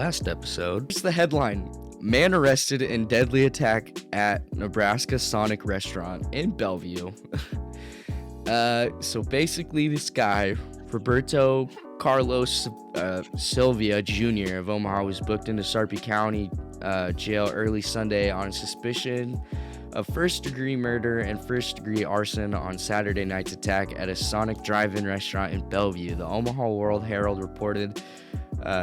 last episode. It's the headline: Man arrested in deadly attack at Nebraska Sonic restaurant in Bellevue. So basically this guy, Roberto Carlos Sylvia Jr. of Omaha, was booked into Sarpy County jail early Sunday on suspicion of first-degree murder and first-degree arson on Saturday night's attack at a Sonic drive-in restaurant in Bellevue. The Omaha World Herald reported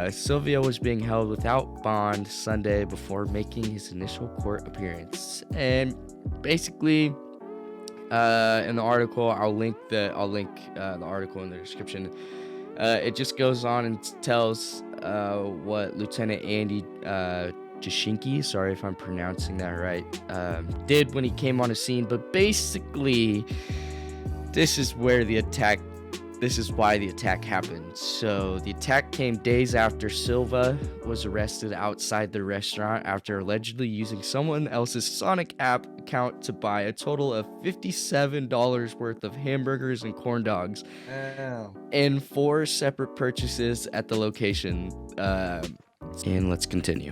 Sylvia was being held without bond Sunday before making his initial court appearance. And basically, in the article, I'll link the article in the description. It just goes on and tells what Lieutenant Andy Jashinki, sorry if I'm pronouncing that right, did when he came on the scene. But basically, this is why the attack happened. So the attack came days after Silva was arrested outside the restaurant after allegedly using someone else's Sonic app account to buy a total of $57 worth of hamburgers and corn dogs in 4 separate purchases at the location. And let's continue.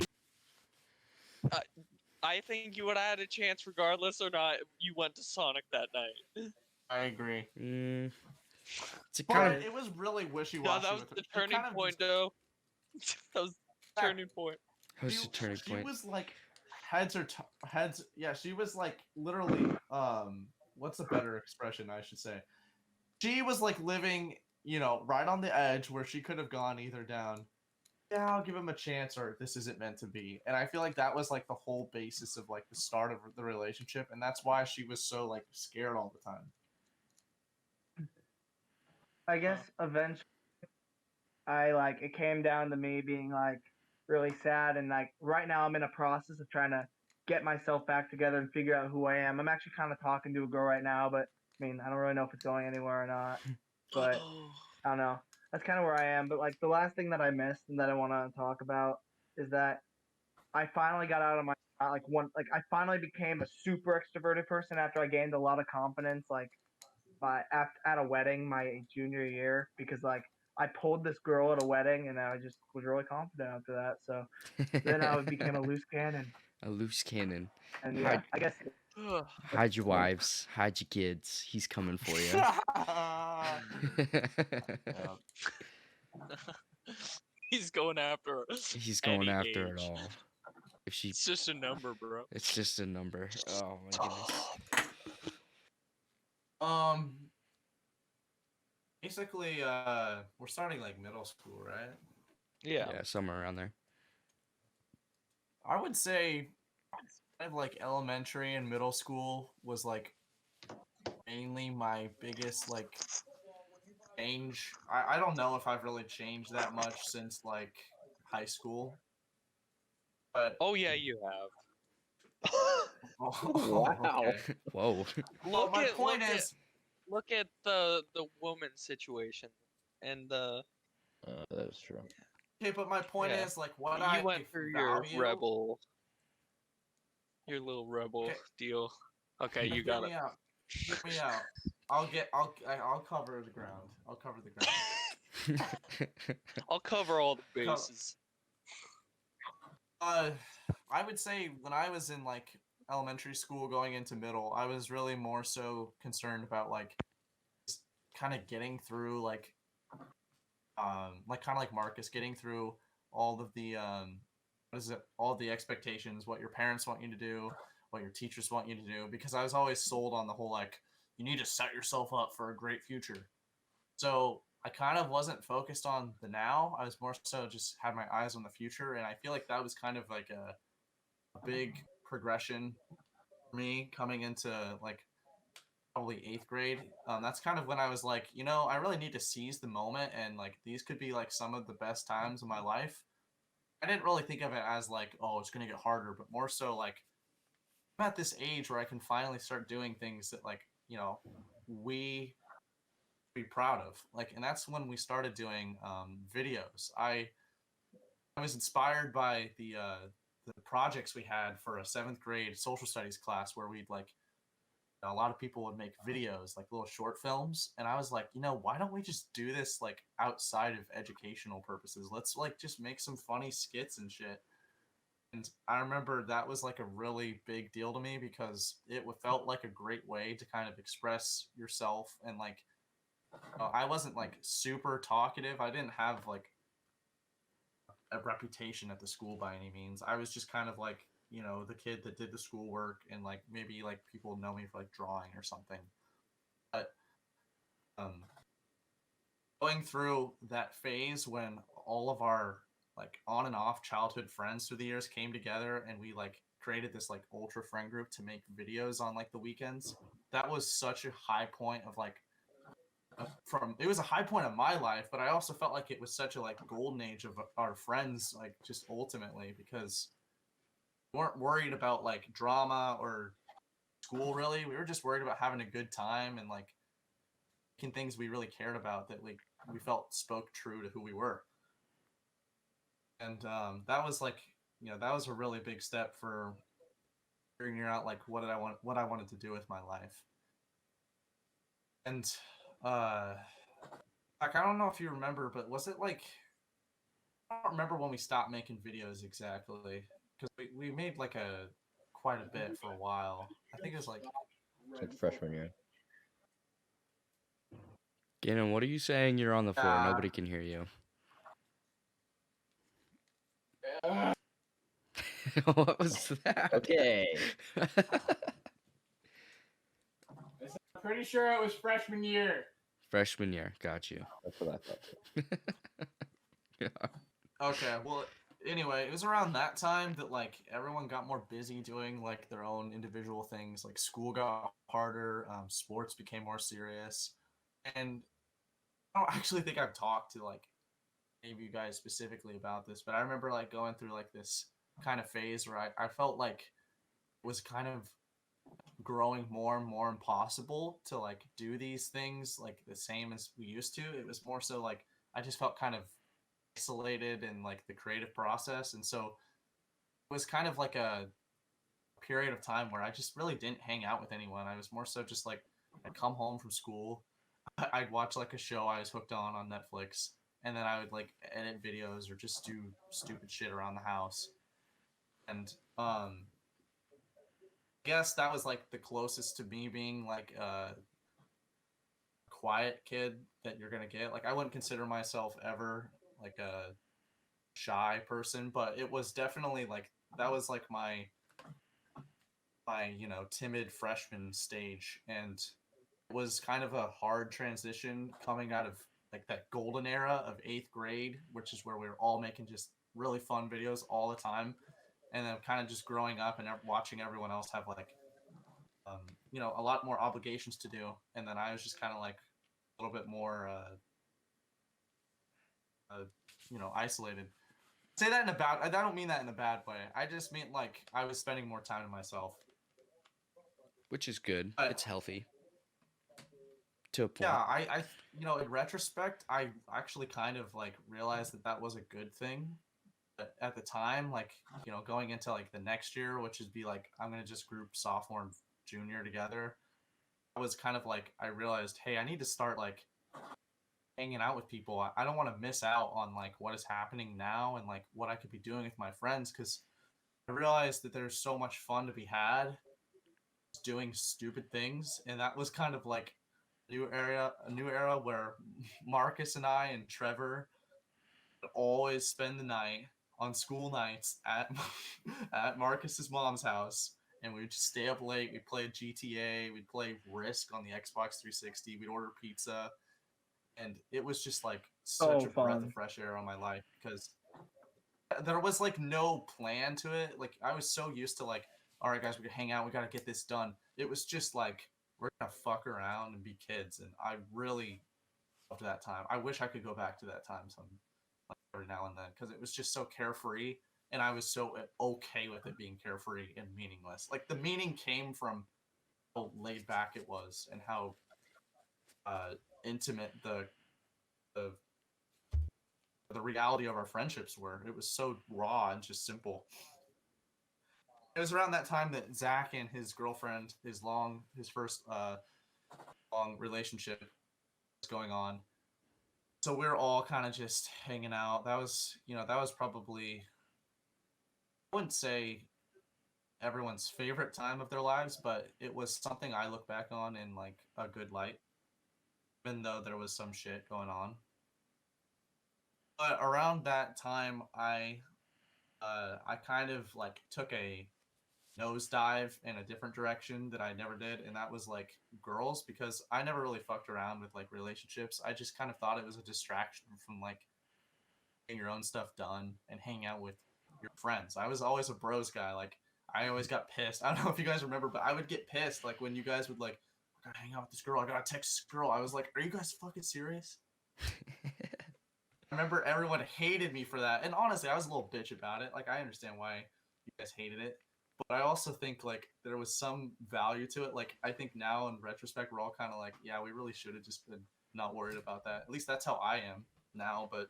I think you would have had a chance regardless or not. You went to Sonic that night. I agree. It was really wishy-washy. No, that was the turning point, though. That was the turning point. She was like heads. Yeah, she was like literally. What's a better expression? I should say. She was like living, right on the edge where she could have gone either down. Yeah, I'll give him a chance, or this isn't meant to be. And I feel like that was like the whole basis of like the start of the relationship, and that's why she was so like scared all the time. I guess eventually, it came down to me being like really sad, and like right now I'm in a process of trying to get myself back together and figure out who I am. I'm actually kind of talking to a girl right now, but I mean I don't really know if it's going anywhere or not. But I don't know. That's kind of where I am. But like the last thing that I missed and that I want to talk about is that I finally got out of my I finally became a super extroverted person after I gained a lot of confidence at a wedding my junior year, because like I pulled this girl at a wedding and I just was really confident after that. So then I became a loose cannon. A loose cannon. And yeah, I guess. Hide your wives, hide your kids. He's coming for you. He's going after her. He's going after it all. It's just a number, bro. It's just a number. Oh my goodness. Basically, we're starting like middle school, right? Yeah. Yeah, somewhere around there. I would say like elementary and middle school was like mainly my biggest like change. I don't know if I've really changed that much since like high school. But oh yeah, you have. Wow. Okay. Whoa. Look at the woman situation and the. That's true. Okay, but my point is like what you went through your little rebel deal. Okay, you got it. Hear me out. I'll cover the ground. I'll cover all the bases. I would say when I was in like elementary school going into middle, I was really more so concerned about like just kind of getting through like kind of like Marcus, getting through all of the all the expectations, what your parents want you to do, what your teachers want you to do, because I was always sold on the whole like you need to set yourself up for a great future. So I kind of wasn't focused on the now. I was more so just had my eyes on the future, and I feel like that was kind of like a big progression for me coming into like probably 8th grade. That's kind of when I was like, I really need to seize the moment, and like these could be like some of the best times of my life. I didn't really think of it as like, oh, it's gonna get harder, but more so like I'm at this age where I can finally start doing things that like we be proud of, like, and that's when we started doing videos. I was inspired by the projects we had for a 7th grade social studies class where we'd like a lot of people would make videos, like little short films, and I was like, why don't we just do this like outside of educational purposes? Let's like just make some funny skits and shit. And I remember that was like a really big deal to me because it felt like a great way to kind of express yourself. And like, I wasn't like super talkative. I didn't have like a reputation at the school by any means. I was just kind of like, the kid that did the schoolwork, and like maybe like people know me for like drawing or something. But going through that phase when all of our like on and off childhood friends through the years came together and we like created this like ultra friend group to make videos on like the weekends, that was such a high point of like it was a high point of my life, but I also felt like it was such a like golden age of our friends, like just ultimately, because we weren't worried about like drama or school really. We were just worried about having a good time and like making things we really cared about that like we felt spoke true to who we were. And that was like, that was a really big step for figuring out like what I wanted to do with my life. And like, I don't know if you remember, but was it like, I don't remember when we stopped making videos exactly, because we made like quite a bit for a while. I think it was like freshman year. Gannon, what are you saying? You're on the floor. Nobody can hear you. What was that? Okay. I'm pretty sure it was freshman year. Freshman year. Got you. That's what I thought. Yeah. Okay, well, anyway, it was around that time that like everyone got more busy doing like their own individual things. Like school got harder, sports became more serious, and I don't actually think I've talked to like any of you guys specifically about this, but I remember like going through like this kind of phase where I felt like it was kind of growing more and more impossible to like do these things like the same as we used to. It was more so like I just felt kind of isolated in like the creative process, and so it was kind of like a period of time where I just really didn't hang out with anyone. I was more so just like I'd come home from school, I'd watch like a show I was hooked on Netflix, and then I would like edit videos or just do stupid shit around the house. And I guess that was like the closest to me being like a quiet kid that you're gonna get. Like I wouldn't consider myself ever like a shy person, but it was definitely like that was like my timid freshman stage, and it was kind of a hard transition coming out of like that golden era of 8th grade, which is where we were all making just really fun videos all the time, and then kind of just growing up and watching everyone else have like a lot more obligations to do, and then I was just kind of like a little bit more isolated. Say that in a bad. I don't mean that in a bad way. I just mean like I was spending more time to myself, Which is good. It's healthy. To a point. Yeah, I in retrospect, I actually kind of like realized that was a good thing. But at the time, like going into like the next year, which would be like I'm gonna just group sophomore and junior together, I was kind of like I realized, hey, I need to start like hanging out with people. I don't want to miss out on like what is happening now and like what I could be doing with my friends, because I realized that there's so much fun to be had doing stupid things, and that was kind of like a new era where Marcus and I and Trevor would always spend the night on school nights at at Marcus's mom's house, and we would just stay up late. We'd play GTA, we'd play Risk on the Xbox 360, we'd order pizza, and it was just like such a breath of fresh air on my life because there was like no plan to it. Like I was so used to like, all right guys, we can hang out, we got to get this done. It was just like we're gonna fuck around and be kids, and I really loved that time. I wish I could go back to that time like, every now and then, because it was just so carefree, and I was so okay with it being carefree and meaningless. Like the meaning came from how laid back it was and how intimate the reality of our friendships were. It was so raw and just simple. It was around that time that Zach and his girlfriend, his first long relationship was going on. So we were all kind of just hanging out. That was probably, I wouldn't say everyone's favorite time of their lives, but it was something I look back on in like a good light, even though there was some shit going on. But around that time, I kind of like took a nosedive in a different direction that I never did, and that was like girls, because I never really fucked around with like relationships. I just kind of thought it was a distraction from like getting your own stuff done and hanging out with your friends. I was always a bros guy. Like I always got pissed. I don't know if you guys remember, but I would get pissed like when you guys would like, I gotta hang out with this girl, I gotta text this girl. I was like, are you guys fucking serious? I remember everyone hated me for that, and honestly, I was a little bitch about it. Like I understand why you guys hated it, but I also think like there was some value to it. Like I think now in retrospect, we're all kind of like, yeah, we really should have just been not worried about that. At least that's how I am now. But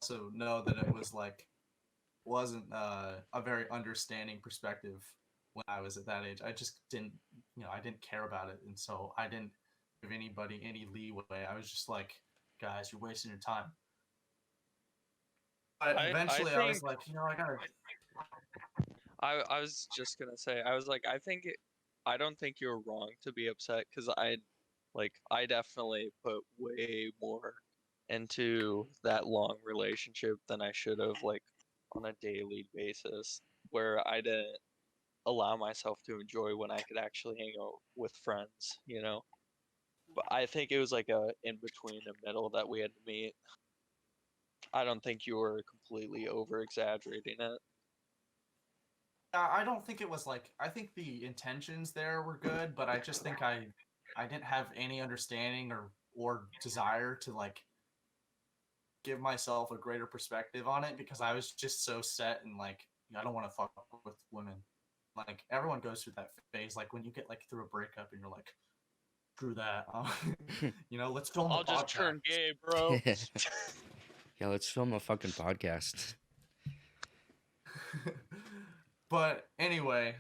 also know that it was like wasn't a very understanding perspective when I was at that age. I just didn't, I didn't care about it, and so I didn't give anybody any leeway. I was just like, guys, you're wasting your time. But eventually, I was like, I gotta. I was just gonna say, I was like, I don't think you're wrong to be upset, because I definitely put way more into that long relationship than I should have, like on a daily basis, where I didn't allow myself to enjoy when I could actually hang out with friends, you know? But I think it was like a in between, a middle that we had to meet. I don't think you were completely over exaggerating it. I don't think it was like. I think the intentions there were good, but I just think I didn't have any understanding or desire to like give myself a greater perspective on it, because I was just so set and like, I don't want to fuck with women. Like everyone goes through that phase, like when you get like through a breakup and you're like, screw that. Let's film I'll a just podcast. turn gay, bro. Yeah, let's film a fucking podcast. But anyway,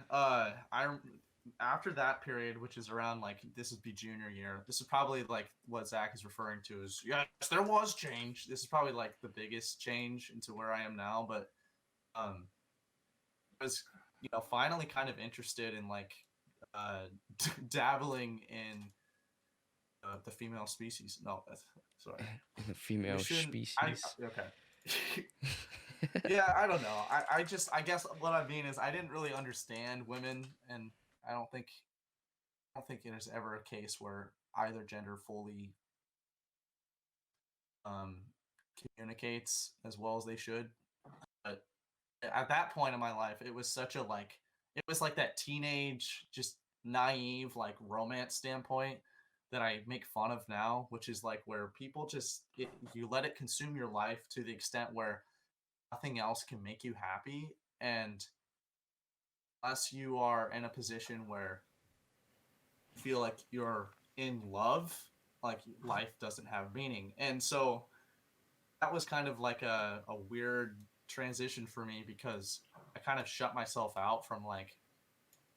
after that period, which is around like, this would be junior year. This is probably like what Zach is referring to as, yes, there was change. This is probably like the biggest change into where I am now. But I was finally kind of interested in like dabbling in the female species. No, sorry. The female species. Okay. Yeah, I don't know. I guess what I mean is I didn't really understand women, and I don't think there's ever a case where either gender fully communicates as well as they should. But at that point in my life, it was such a like, it was like that teenage, just naive like romance standpoint that I make fun of now, which is like where people just you let it consume your life to the extent where nothing else can make you happy, and unless you are in a position where you feel like you're in love, like life doesn't have meaning. And so that was kind of like a weird transition for me, because I kind of shut myself out from like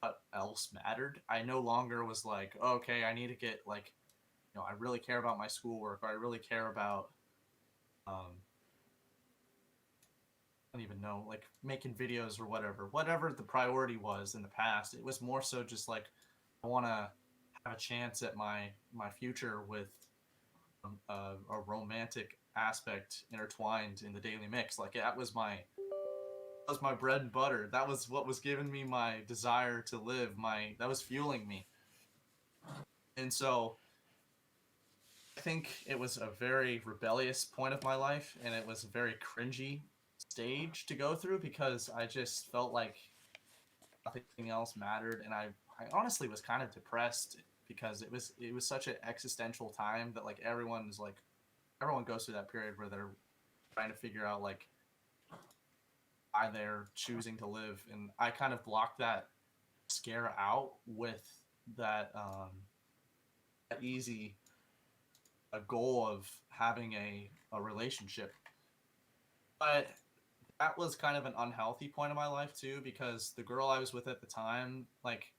what else mattered. I no longer was like, okay, I need to get like, I really care about my schoolwork, or I really care about I don't even know, like making videos or whatever the priority was in the past. It was more so just like, I want to have a chance at my future with a romantic aspect intertwined in the daily mix. Like that was my bread and butter. That was what was giving me my desire to live. That was fueling me. And so I think it was a very rebellious point of my life, and it was a very cringy stage to go through, because I just felt like nothing else mattered, and I honestly was kind of depressed, because it was such an existential time that like everyone goes through that period where they're trying to figure out like why they're choosing to live, and I kind of blocked that scare out with that easy a goal of having a relationship. But that was kind of an unhealthy point in my life too, because the girl I was with at the time, like,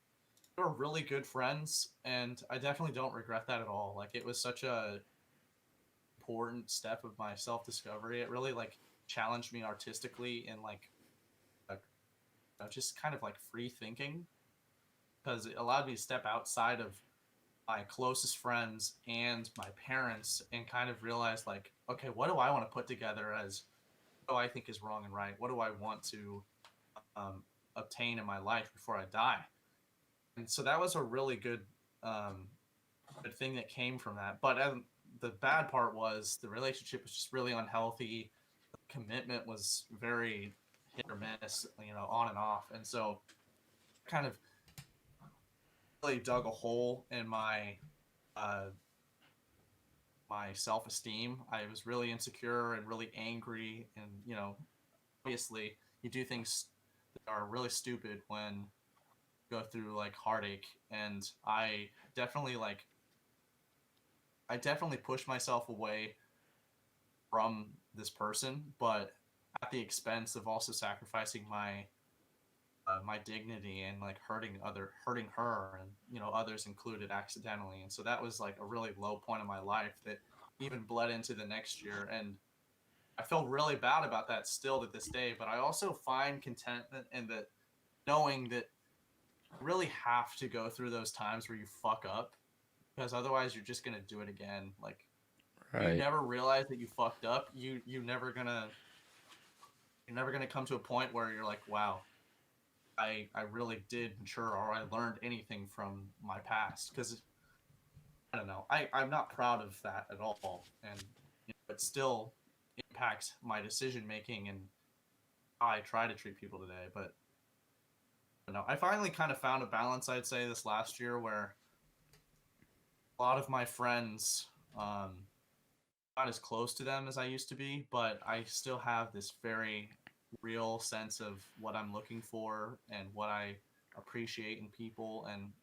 we were really good friends, and I definitely don't regret that at all. Like, it was such a important step of my self-discovery. It really like challenged me artistically and like just kind of like free thinking, because it allowed me to step outside of my closest friends and my parents and kind of realize like, okay, what do I want to put together as what do I think is wrong and right? What do I want to obtain in my life before I die? And so that was a really good thing that came from that. But the bad part was the relationship was just really unhealthy. The commitment was very hit or miss, on and off. And so kind of really dug a hole in uh, my self-esteem. I was really insecure and really angry, and obviously you do things that are really stupid when you go through like heartache. And I definitely pushed myself away from this person, but at the expense of also sacrificing my dignity and like hurting her, and others included accidentally. And so that was like a really low point in my life that even bled into the next year. And I feel really bad about that still to this day. But I also find contentment in that, knowing that you really have to go through those times where you fuck up, because otherwise you're just gonna do it again. Like, you Right. never realize that you fucked up. You're never gonna come to a point where you're like, wow, I really did mature, or I learned anything from my past. Because I don't know, I'm not proud of that at all, and it still impacts my decision making and how I try to treat people today. But I don't know, I finally kind of found a balance, I'd say, this last year, where a lot of my friends, not as close to them as I used to be, but I still have this very real sense of what I'm looking for and what I appreciate in people. And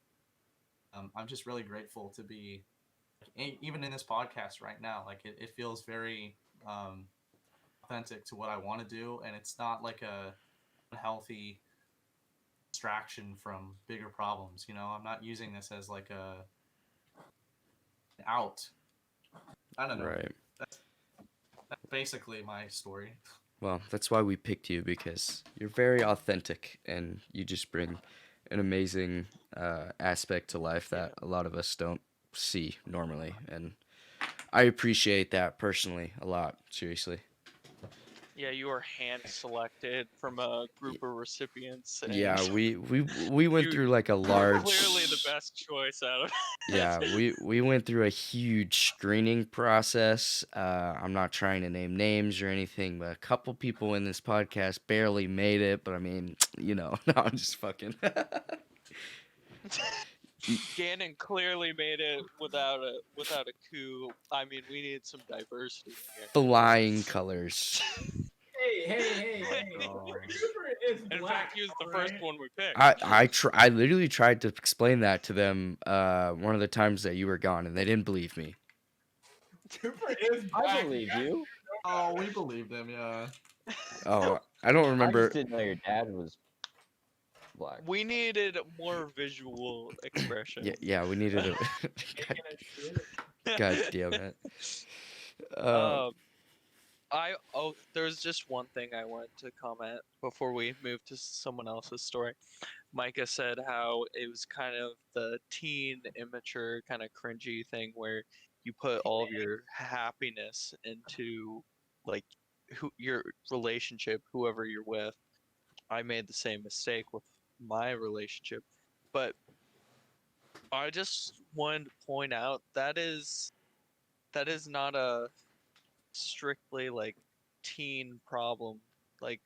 I'm just really grateful to be, even in this podcast right now. Like, it feels very authentic to what I want to do, and it's not like a unhealthy distraction from bigger problems. I'm not using this as like an out. I don't know. Right. That's basically my story. Well, that's why we picked you, because you're very authentic and you just bring an amazing aspect to life that a lot of us don't see normally. And I appreciate that personally a lot, seriously. Yeah, you were hand selected from a group of recipients. And Yeah, we went you through like a were large. clearly the best choice out of Yeah, we went through a huge screening process. I'm not trying to name names or anything, but a couple people in this podcast barely made it. But I mean, no, I'm just fucking. Gannon clearly made it without a coup. I mean, we need some diversity here. Flying colors. Hey. Oh. Cooper is black. In fact, he was the first alright? one we picked. I literally tried to explain that to them one of the times that you were gone, and they didn't believe me. Cooper is black. I believe you. Oh, we believed him, yeah. Oh, I don't I remember. just didn't know your dad was black. We needed more visual expression. Yeah, we needed a. Taking a shit. God damn it. There's just one thing I wanted to comment before we move to someone else's story. Micah said how it was kind of the teen, immature, kind of cringy thing where you put all of your happiness into like your relationship, whoever you're with. I made the same mistake with my relationship, but I just wanted to point out that is not a strictly like teen problem. Like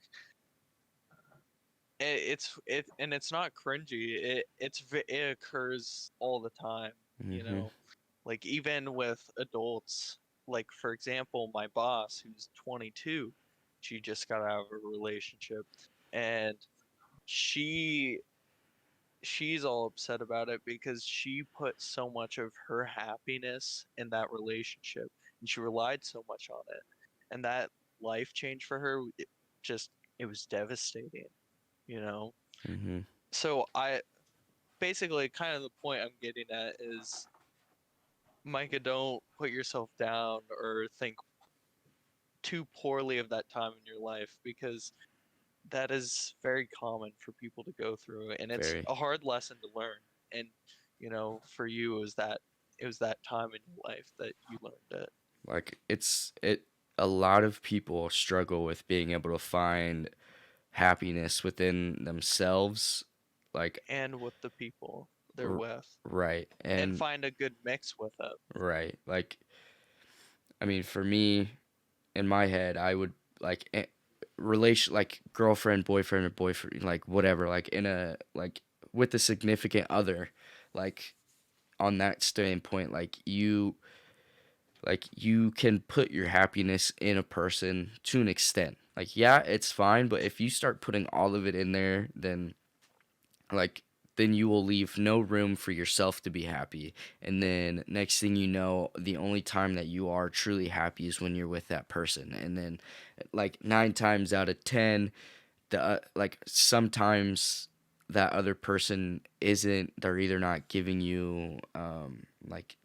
it's not cringy. It occurs all the time. Mhm. Like even with adults. Like for example, my boss who's 22, she just got out of a relationship, and she she's all upset about it because she put so much of her happiness in that relationship and she relied so much on it, and that life change for her just it was devastating, you know. Mm-hmm. So I basically kind of the point I'm getting at is, Micah, don't put yourself down or think too poorly of that time in your life, because that is very common for people to go through, and it's Very. a hard lesson to learn. And for you, it was that time in your life that you learned it. Like a lot of people struggle with being able to find happiness within themselves, like And with the people they're r- with, right. and And find a good mix with it. right. Like I mean, for me, in my head, I would like relation, like girlfriend, boyfriend, or boyfriend, like whatever, like in a like with a significant other, like on that standpoint, like you can put your happiness in a person to an extent. Like yeah, it's fine, but if you start putting all of it in there, like then you will leave no room for yourself to be happy. And then next thing you know, the only time that you are truly happy is when you're with that person. And then like 9 times out of 10, the like sometimes that other person isn't, they're either not giving you like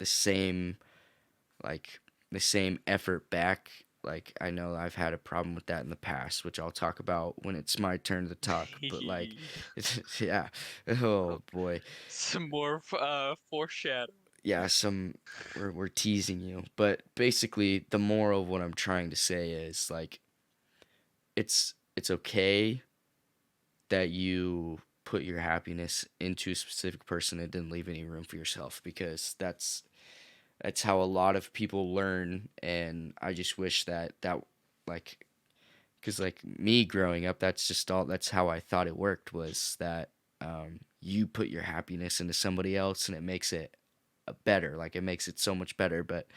like the same effort back. Like I know I've had a problem with that in the past, which I'll talk about when it's my turn to talk. But like, yeah, oh boy, Some more foreshadow. yeah, we're teasing you, but basically the moral of what I'm trying to say is like it's okay that you put your happiness into a specific person and didn't leave any room for yourself, because that's how a lot of people learn. And I just wish that like, because like me growing up, that's how I thought it worked, was that you put your happiness into somebody else and it makes it better, like it makes it so much better. But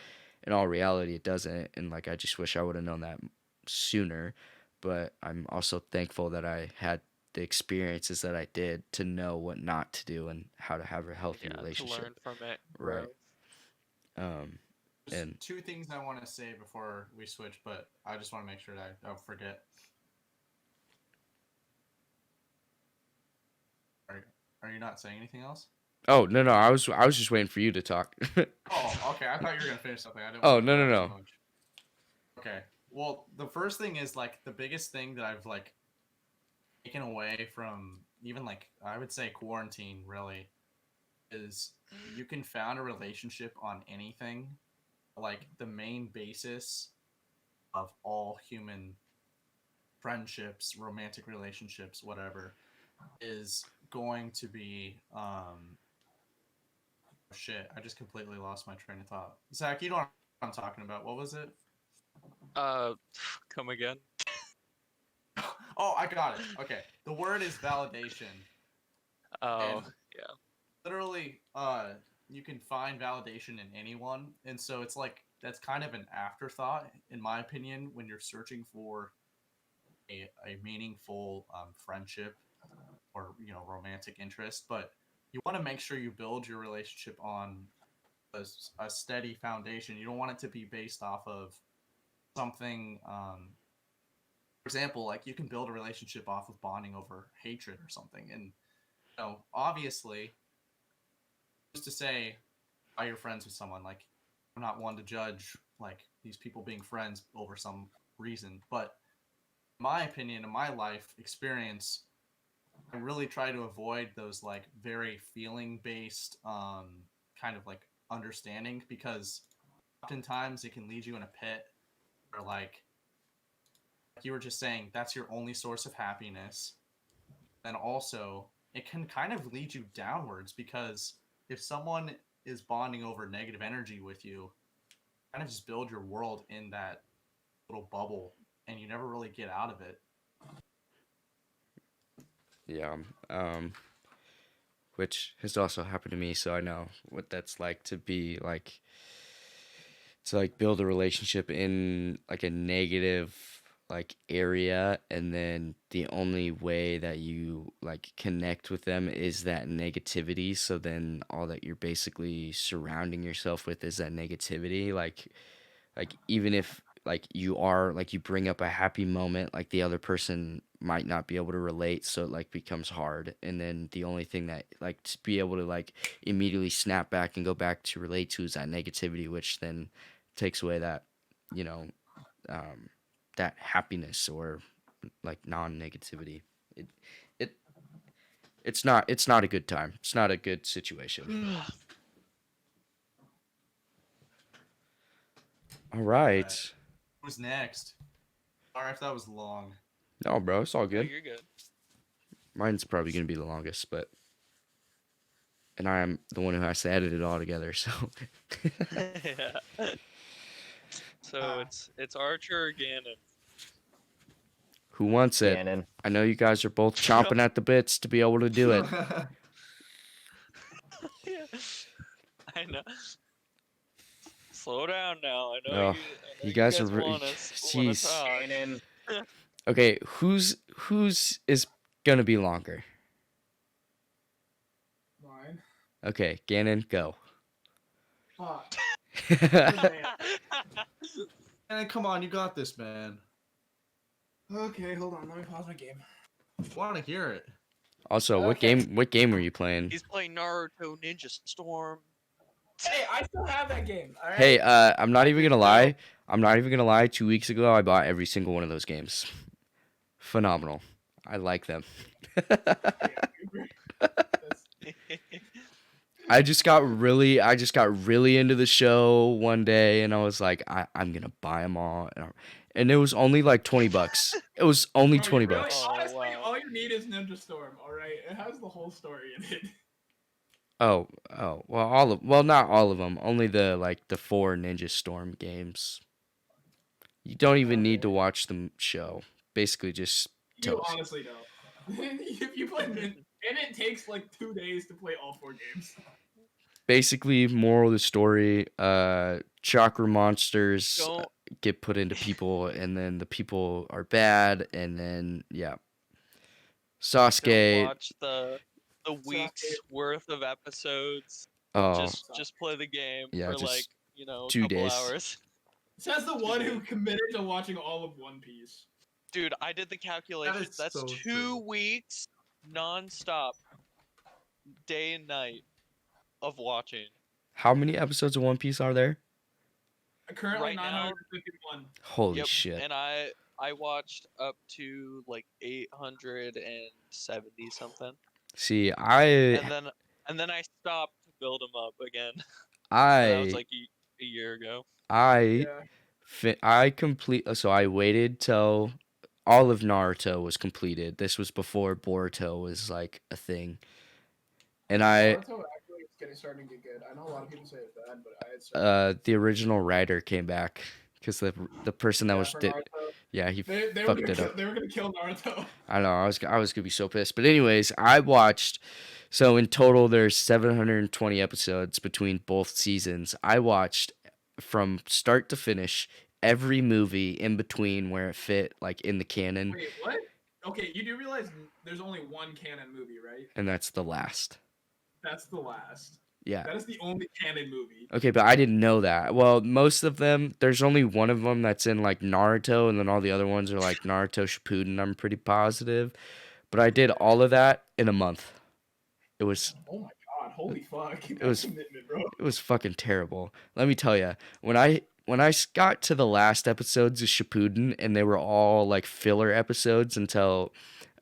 in all reality it doesn't, and like I just wish I would have known that sooner. But I'm also thankful that I had the experiences that I did to know what not to do and how to have a healthy Yeah, to relationship. learn from it, Right. growth. um There's and two things I want to say before we switch, but I just want to make sure that I don't forget. Are you not saying anything else? oh no, I was just waiting for you to talk. Oh, okay. I thought you were gonna finish something. I didn't Oh, want to no, no, interrupt too no. much. Okay. Well, the first thing is like the biggest thing that I've like taken away from even like I would say quarantine really is you can found a relationship on anything. Like the main basis of all human friendships, romantic relationships, whatever, is going to be shit. I just completely lost my train of thought. Zach, you know what I'm talking about. What was it? Uh, come again? Oh, I got it. Okay. The word is validation. Oh, And yeah. literally, you can find validation in anyone. And so it's like that's kind of an afterthought, in my opinion, when you're searching for a meaningful friendship or romantic interest. But you want to make sure you build your relationship on a steady foundation. You don't want it to be based off of something. For example, like you can build a relationship off of bonding over hatred or something, and obviously, just to say, why you're friends with someone, like I'm not one to judge like these people being friends over some reason, but in my opinion, in my life experience, I really try to avoid those like very feeling based kind of like understanding, because oftentimes it can lead you in a pit where like you were just saying that's your only source of happiness. And also it can kind of lead you downwards, because if someone is bonding over negative energy with you, kind of just build your world in that little bubble and you never really get out of it. Yeah. Which has also happened to me, so I know what that's like to be like, to like build a relationship in like a negative like area, and then the only way that you like connect with them is that negativity. So then all that you're basically surrounding yourself with is that negativity. Like even if like you are like you bring up a happy moment, like the other person might not be able to relate, so it like becomes hard. And then the only thing that like to be able to like immediately snap back and go back to relate to is that negativity, which then takes away that, you know, that happiness or like non-negativity. It it it's not a good time. It's not a good situation. All right. Who's next? Sorry if that was long. No, bro, it's all No, good. you're good. Mine's probably gonna be the longest, but and I'm the one who has to edit it all together. So Yeah. So it's Archer or Ganon. who wants it? Gannon. I know you guys are both chomping at the bits to be able to do it. Yeah. I know. Slow down now. I know Oh, you. I know you guys are wanna jeez. talk. Gannon. Okay, who's is gonna be longer? Mine. Okay, Gannon, go. Fuck. And come on, you got this, man. Okay, hold on. Let me pause my game. Want to hear it? Also, Okay. what game were you playing? He's playing Naruto Ninja Storm. Hey, I still have that game. All right. Hey, I'm not even gonna lie. I'm not even gonna lie. 2 weeks ago, I bought every single one of those games. Phenomenal. I like them. I just got really into the show one day, and I was like, I'm gonna buy them all, and it was only like $20. It was only Bro, you $20. really, Oh, honestly, wow. all you need is Ninja Storm. All right, it has the whole story in it. Oh, well, not all of them. Only the 4 Ninja Storm games. You don't even need to watch the show. Basically, just You toast. honestly don't. If you play and it takes like 2 days to play all 4 games. Basically, moral of the story: chakra monsters Don't get put into people, and then the people are bad, and then yeah. don't Sasuke. watch the week's worth of episodes. Oh, Just play the game Yeah, for just like, a 2 couple days. hours. Says the one who committed to watching all of One Piece. Dude, I did the calculation. is That's so 2 true. weeks non-stop, day and night of watching. How many episodes of One Piece are there? Currently Right now- 951. Holy Yep, shit! and I watched up to like 870 something, See, and then I stopped to build them up again. And that was like a year ago. I Yeah. so I waited till all of Naruto was completed. This was before Boruto was like a thing. And Naruto actually is starting to get good. I know a lot of people say it's bad, but the original writer came back because the person that was for did Naruto. he They were fucked gonna it kill, up. they were gonna kill Naruto. I know I was gonna be so pissed. But anyways, I watched. So in total, there's 720 episodes between both seasons. I watched from start to finish every movie in between where it fit, like in the canon, Wait, what? Okay, you do realize there's only one canon movie, right? and that's the last. That's the last. Yeah. That is the only canon movie. Okay, but I didn't know that. Well, most of them, there's only one of them that's in like Naruto, and then all the other ones are like Naruto Shippuden. I'm pretty positive, but I did all of that in a month. It was Oh my god, holy fuck. That's was- commitment, bro. it was fucking terrible. Let me tell you, when I got to the last episodes of Shippuden, and they were all like filler episodes until,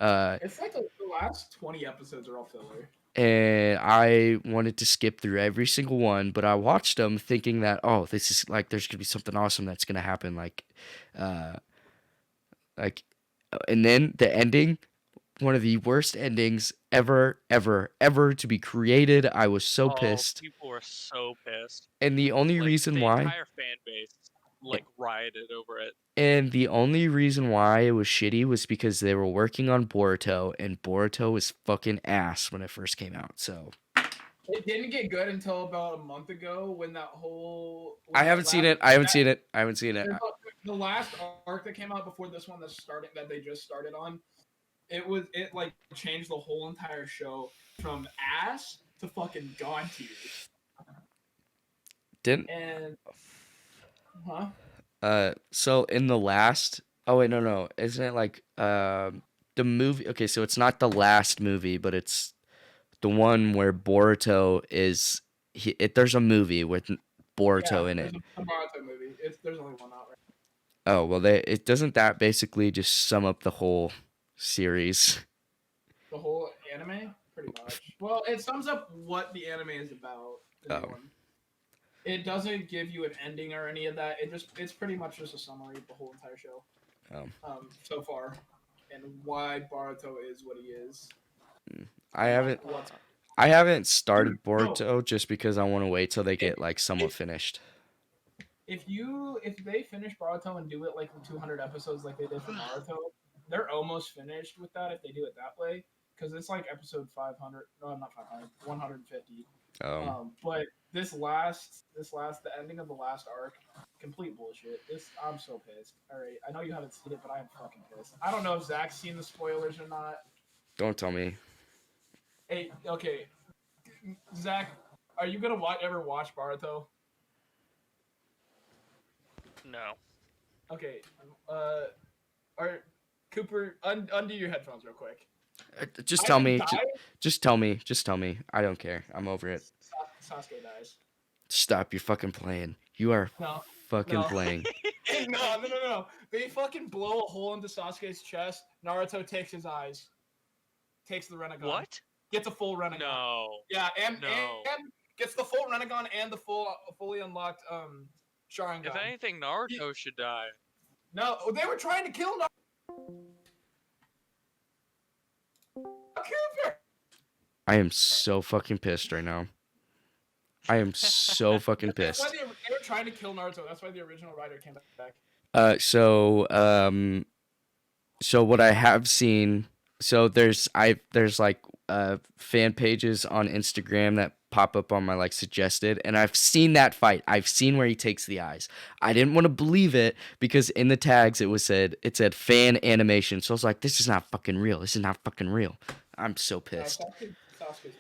It's like the last 20 episodes are all filler. and I wanted to skip through every single one, but I watched them thinking that, oh, this is like there's gonna be something awesome that's gonna happen, and then the ending, one of the worst endings ever to be created. I was so pissed, People were so pissed. and the only Like, reason the why. entire fan base like rioted over it. And the only reason why it was shitty was because they were working on Boruto, and Boruto was fucking ass when it first came out. So It didn't get good until about a month ago when that whole. I haven't seen it. I haven't seen it. The last arc that came out before this one that they just started on, it like changed the whole entire show from ass to fucking god tier. Didn't And so in the last. Oh wait, no. Isn't it like the movie. Okay, so it's not the last movie, but it's the one where Boruto is. There's a movie with Boruto in there's it. a Naruto movie. There's only one out right. Oh well, it doesn't that basically just sum up the whole series. The whole anime, pretty much. Well, it sums up what the anime is about. The new Oh. one. It doesn't give you an ending or any of that. It's pretty much just a summary of the whole entire show. So far, and why Boruto is what he is. I haven't What's I haven't started No. Boruto just because I want to wait till they get like somewhat finished. If they finish Boruto and do it like in 200 episodes like they did for Naruto, they're almost finished with that if they do it that way. Because it's like episode 500. No, not 500. 150. But the ending of the last arc, complete bullshit. I'm so pissed. All right, I know you haven't seen it, but I am fucking pissed. I don't know if Zach's seen the spoilers or not. Don't tell me. Hey, okay, Zach, are you gonna ever watch Boruto? No. Okay, Cooper, undo your headphones real quick. Just tell me. Just tell me. Just tell me. I don't care. I'm over it. Sasuke dies. Stop. You're fucking playing. You are fucking playing. No. They fucking blow a hole into Sasuke's chest. Naruto takes his eyes. Takes the Renegon. What? Gets a full Renegon. No. Yeah, and No. and gets the full Renegon and the fully unlocked Sharingan. If anything, Naruto should die. No, they were trying to kill Naruto. Cooper. I am so fucking pissed right now. I am so fucking That's why pissed. they were trying to kill Naruto. That's why the original writer came back. So what I have seen, so there's like fan pages on Instagram that pop up on my like suggested, and I've seen that fight. I've seen where he takes the eyes. I didn't want to believe it because in the tags it said fan animation. So I was like, this is not fucking real. This is not fucking real. I'm so pissed. Sasuke's dead.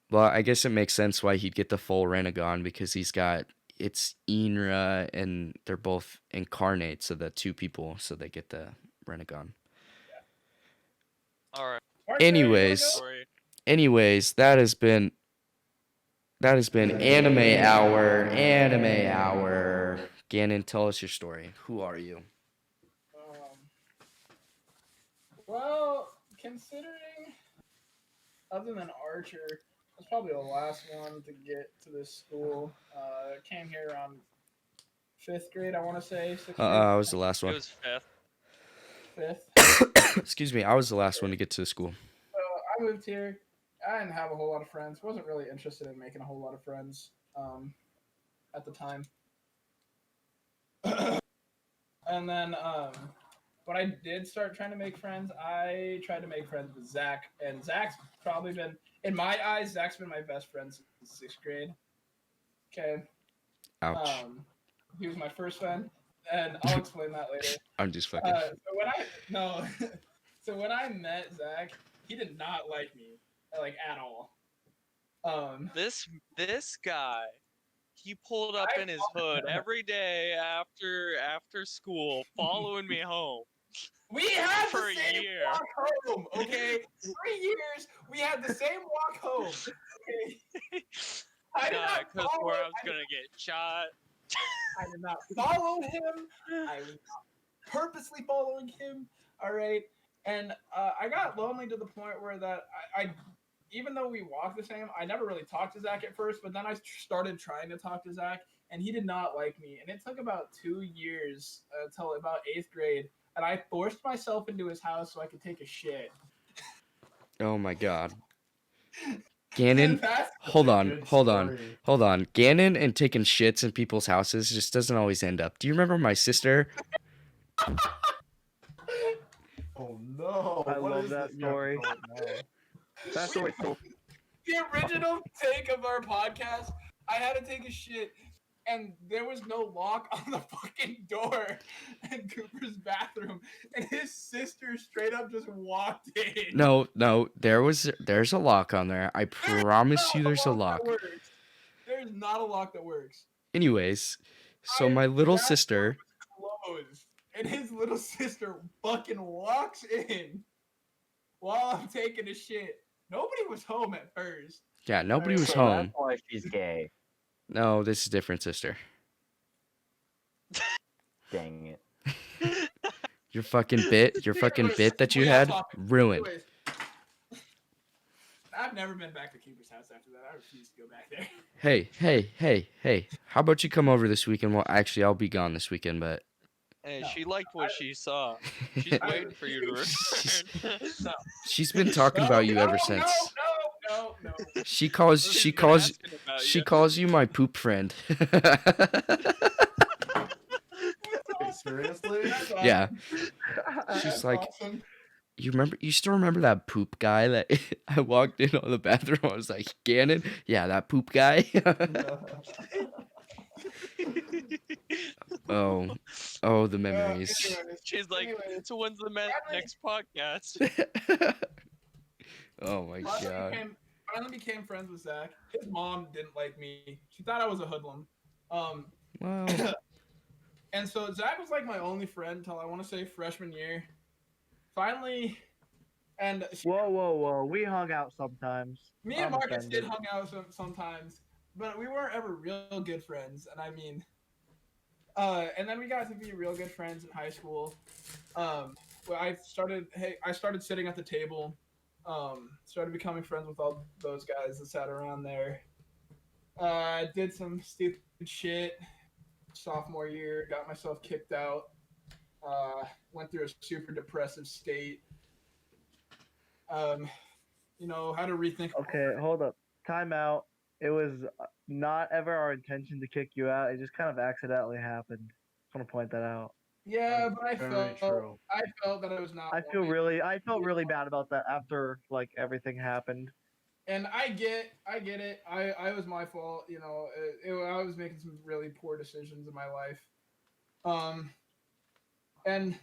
Well, I guess it makes sense why he'd get the full Renegon because it's Inra and they're both incarnate, so the two people, so they get the Renegon. All right. Anyways, that has been Anime Hour. Anime Hour. Gannon, tell us your story. Who are you? Well, considering other than Archer, I was probably the last one to get to this school. Came here around 5th grade, I want to say. 6th grade. I was the last It one. was 5th. 5th. Excuse me, I was the last one to get to the school. I moved here. I didn't have a whole lot of friends. Wasn't really interested in making a whole lot of friends at the time. And then when I did start trying to make friends, I tried to make friends with Zach. And Zach's probably been, in my eyes, Zach's been my best friend since 6th grade. Okay. Ouch. He was my first friend, and I'll explain that later. I'm just fucking. So when I met Zach, he did not like me, like at all. This guy, he pulled up in his hood every day after school, following me home. We had For the a same year. walk home, okay? 3 years, we had the same walk home, okay? I did not Because where I was gonna get shot. I did not follow him. I was not purposely following him. All right, and I got lonely to the point where that I even though we walked the same, I never really talked to Zach at first. But then I started trying to talk to Zach, and he did not like me. And it took about 2 years until about 8th grade, and I forced myself into his house so I could take a shit. Oh my god. Gannon, That's hold a on. good story. Gannon and taking shits in people's houses just doesn't always end up. Do you remember my sister? Oh no! I What love is that it? You have to story. tell it now. That story's cool. The original take of our podcast, I had to take a shit, and there was no lock on the fucking door in Cooper's bathroom, and his sister straight up just walked in. No, there's a lock on there. I promise you there's a lock. There's not a lock that works. Anyways, so my little sister, Closed. and his little sister fucking walks in while I'm taking a shit. Nobody was home at first. Yeah, nobody was So home. that's why she's gay. No, this is different, sister. Dang it. Your fucking bit that you had, ruined. Anyways, I've never been back to Keeper's house after that. I refuse to go back there. Hey. How about you come over this weekend? Well, actually, I'll be gone this weekend, but Hey, No, she liked what she saw. She's waiting for you to return. No. she's been talking about you ever since. No. She calls She's been asking about she you. calls you my poop friend. Wait, seriously? That's Yeah. awesome. She's That's like, awesome. you still remember that poop guy that I walked in on the bathroom? I was like, Gannon? Yeah, that poop guy. Oh, the memories. Anyways, She's like, so when's the next podcast? Oh my god. Finally became friends with Zach. His mom didn't like me. She thought I was a hoodlum. Well, And so Zach was like my only friend until I want to say freshman year. Finally, and Whoa. We hung out sometimes. me and I'm Marcus did offended. hung out sometimes, but we weren't ever real good friends. And I mean, and then we got to be real good friends in high school. Well, I started sitting at the table. Started becoming friends with all those guys that sat around there. Did some stupid shit sophomore year. Got myself kicked out. Went through a super depressive state. Had to rethink. Okay, hold up. Time out. It was not ever our intention to kick you out. It just kind of accidentally happened. Just want to point that out. Yeah, but I Very true. felt that I was not. I felt really bad about that after like everything happened. And I get it. I was my fault. I was making some really poor decisions in my life. And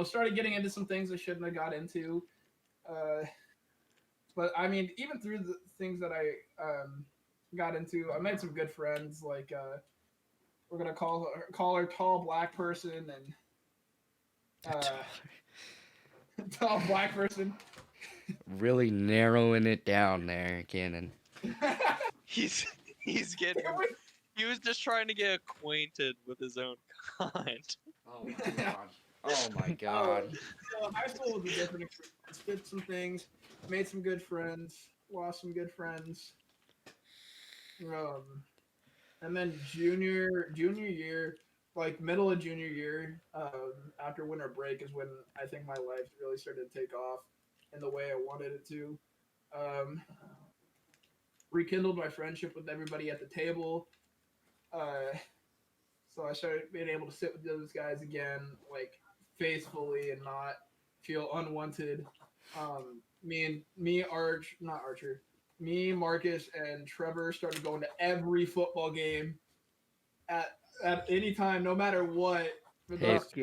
started getting into some things I shouldn't have got into. But I mean, even through the things that I got into, I made some good friends. Like we're gonna call her tall black person and tall black person. really narrowing it down there, Gannon. He's getting. He was just trying to get acquainted with his own kind. Oh my god. Oh my god. So high school was a different experience. Did some things, made some good friends, lost some good friends. And then junior year, like middle of junior year, after winter break is when I think my life really started to take off in the way I wanted it to. Rekindled my friendship with everybody at the table. So I started being able to sit with those guys again, like faithfully and not feel unwanted. Me, Marcus, and Trevor started going to every football game at any time, no matter what. For those 2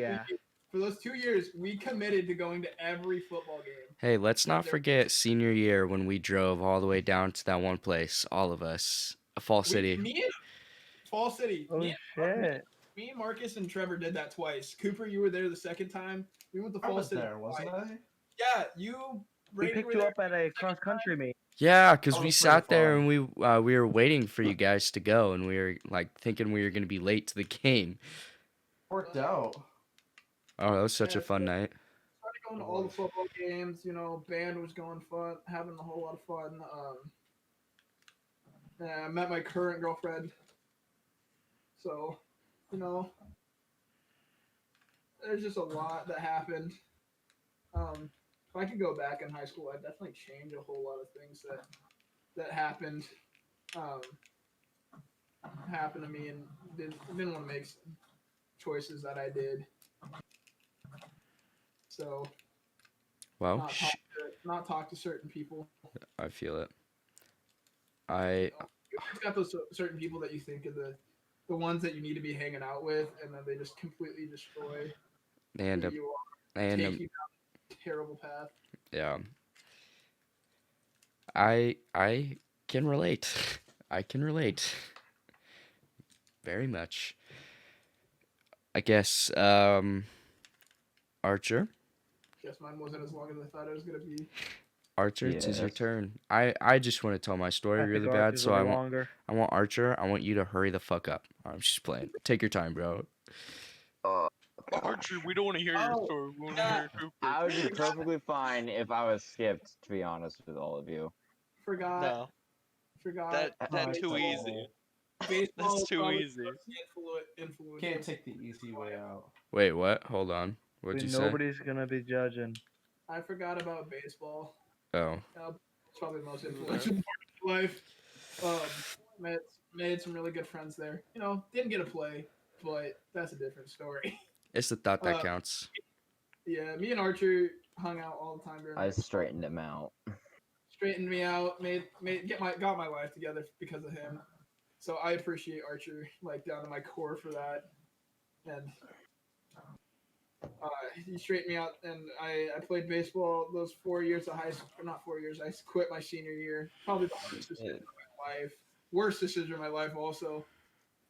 years, we committed to going to every football game. Hey, let's not forget senior year when we drove all the way down to that one place, all of us, Fall City. Fall City. Oh shit! Me, Marcus, and Trevor did that twice. Cooper, you were there the second time. We went to I Fall was City. there, wasn't I? Yeah, you. We Brady, picked were you there up at a cross country meet. Yeah, because That we was sat pretty there fun. and we were waiting for you guys to go, and we were like thinking we were gonna be late to the game. Worked out. Oh, that was such a fun night. Started going to all the football games. Band was going fun, having a whole lot of fun. I met my current girlfriend. So, there's just a lot that happened. If I could go back in high school, I'd definitely change a whole lot of things that happened. Happened to me, and didn't want to make choices that I did. So, Well, not talk to certain people. I feel it. I You always got those certain people that you think are the ones that you need to be hanging out with, and then they just completely destroy and who you are, and take you down a terrible path. yeah. I can relate. I can relate. Very much. I guess Archer. Guess mine wasn't as long as I thought it was gonna be. Archer, it is your Yes. turn. I just want to tell my story I really think bad, Archer's so way I want longer. Archer. I want you to hurry the fuck up. I'm just playing. Take your time, bro. Archer, we don't want to hear your Oh, story. We want to yeah. hear Cooper. I would be perfectly fine if I was skipped, to be honest with all of you. Forgot. No, that Alright, too so- easy. Baseball That's is too probably easy. the most influential. Can't take the easy way out. Wait, what? Hold on. What'd you say? Nobody's gonna be judging. I forgot about baseball. Oh, It's probably the most influential part of my life. Made some really good friends there. You know, didn't get to play, but that's a different story. it's the thought that Uh, counts. Yeah, me and Archer hung out all the time during. I straightened him out. Straightened me out, got my life together because of him. So I appreciate Archer like down to my core for that, and he straightened me out. And I played baseball those 4 years of high school. Not 4 years. I quit my senior year. Probably the hardest decision of my life. Worst decision of my life also.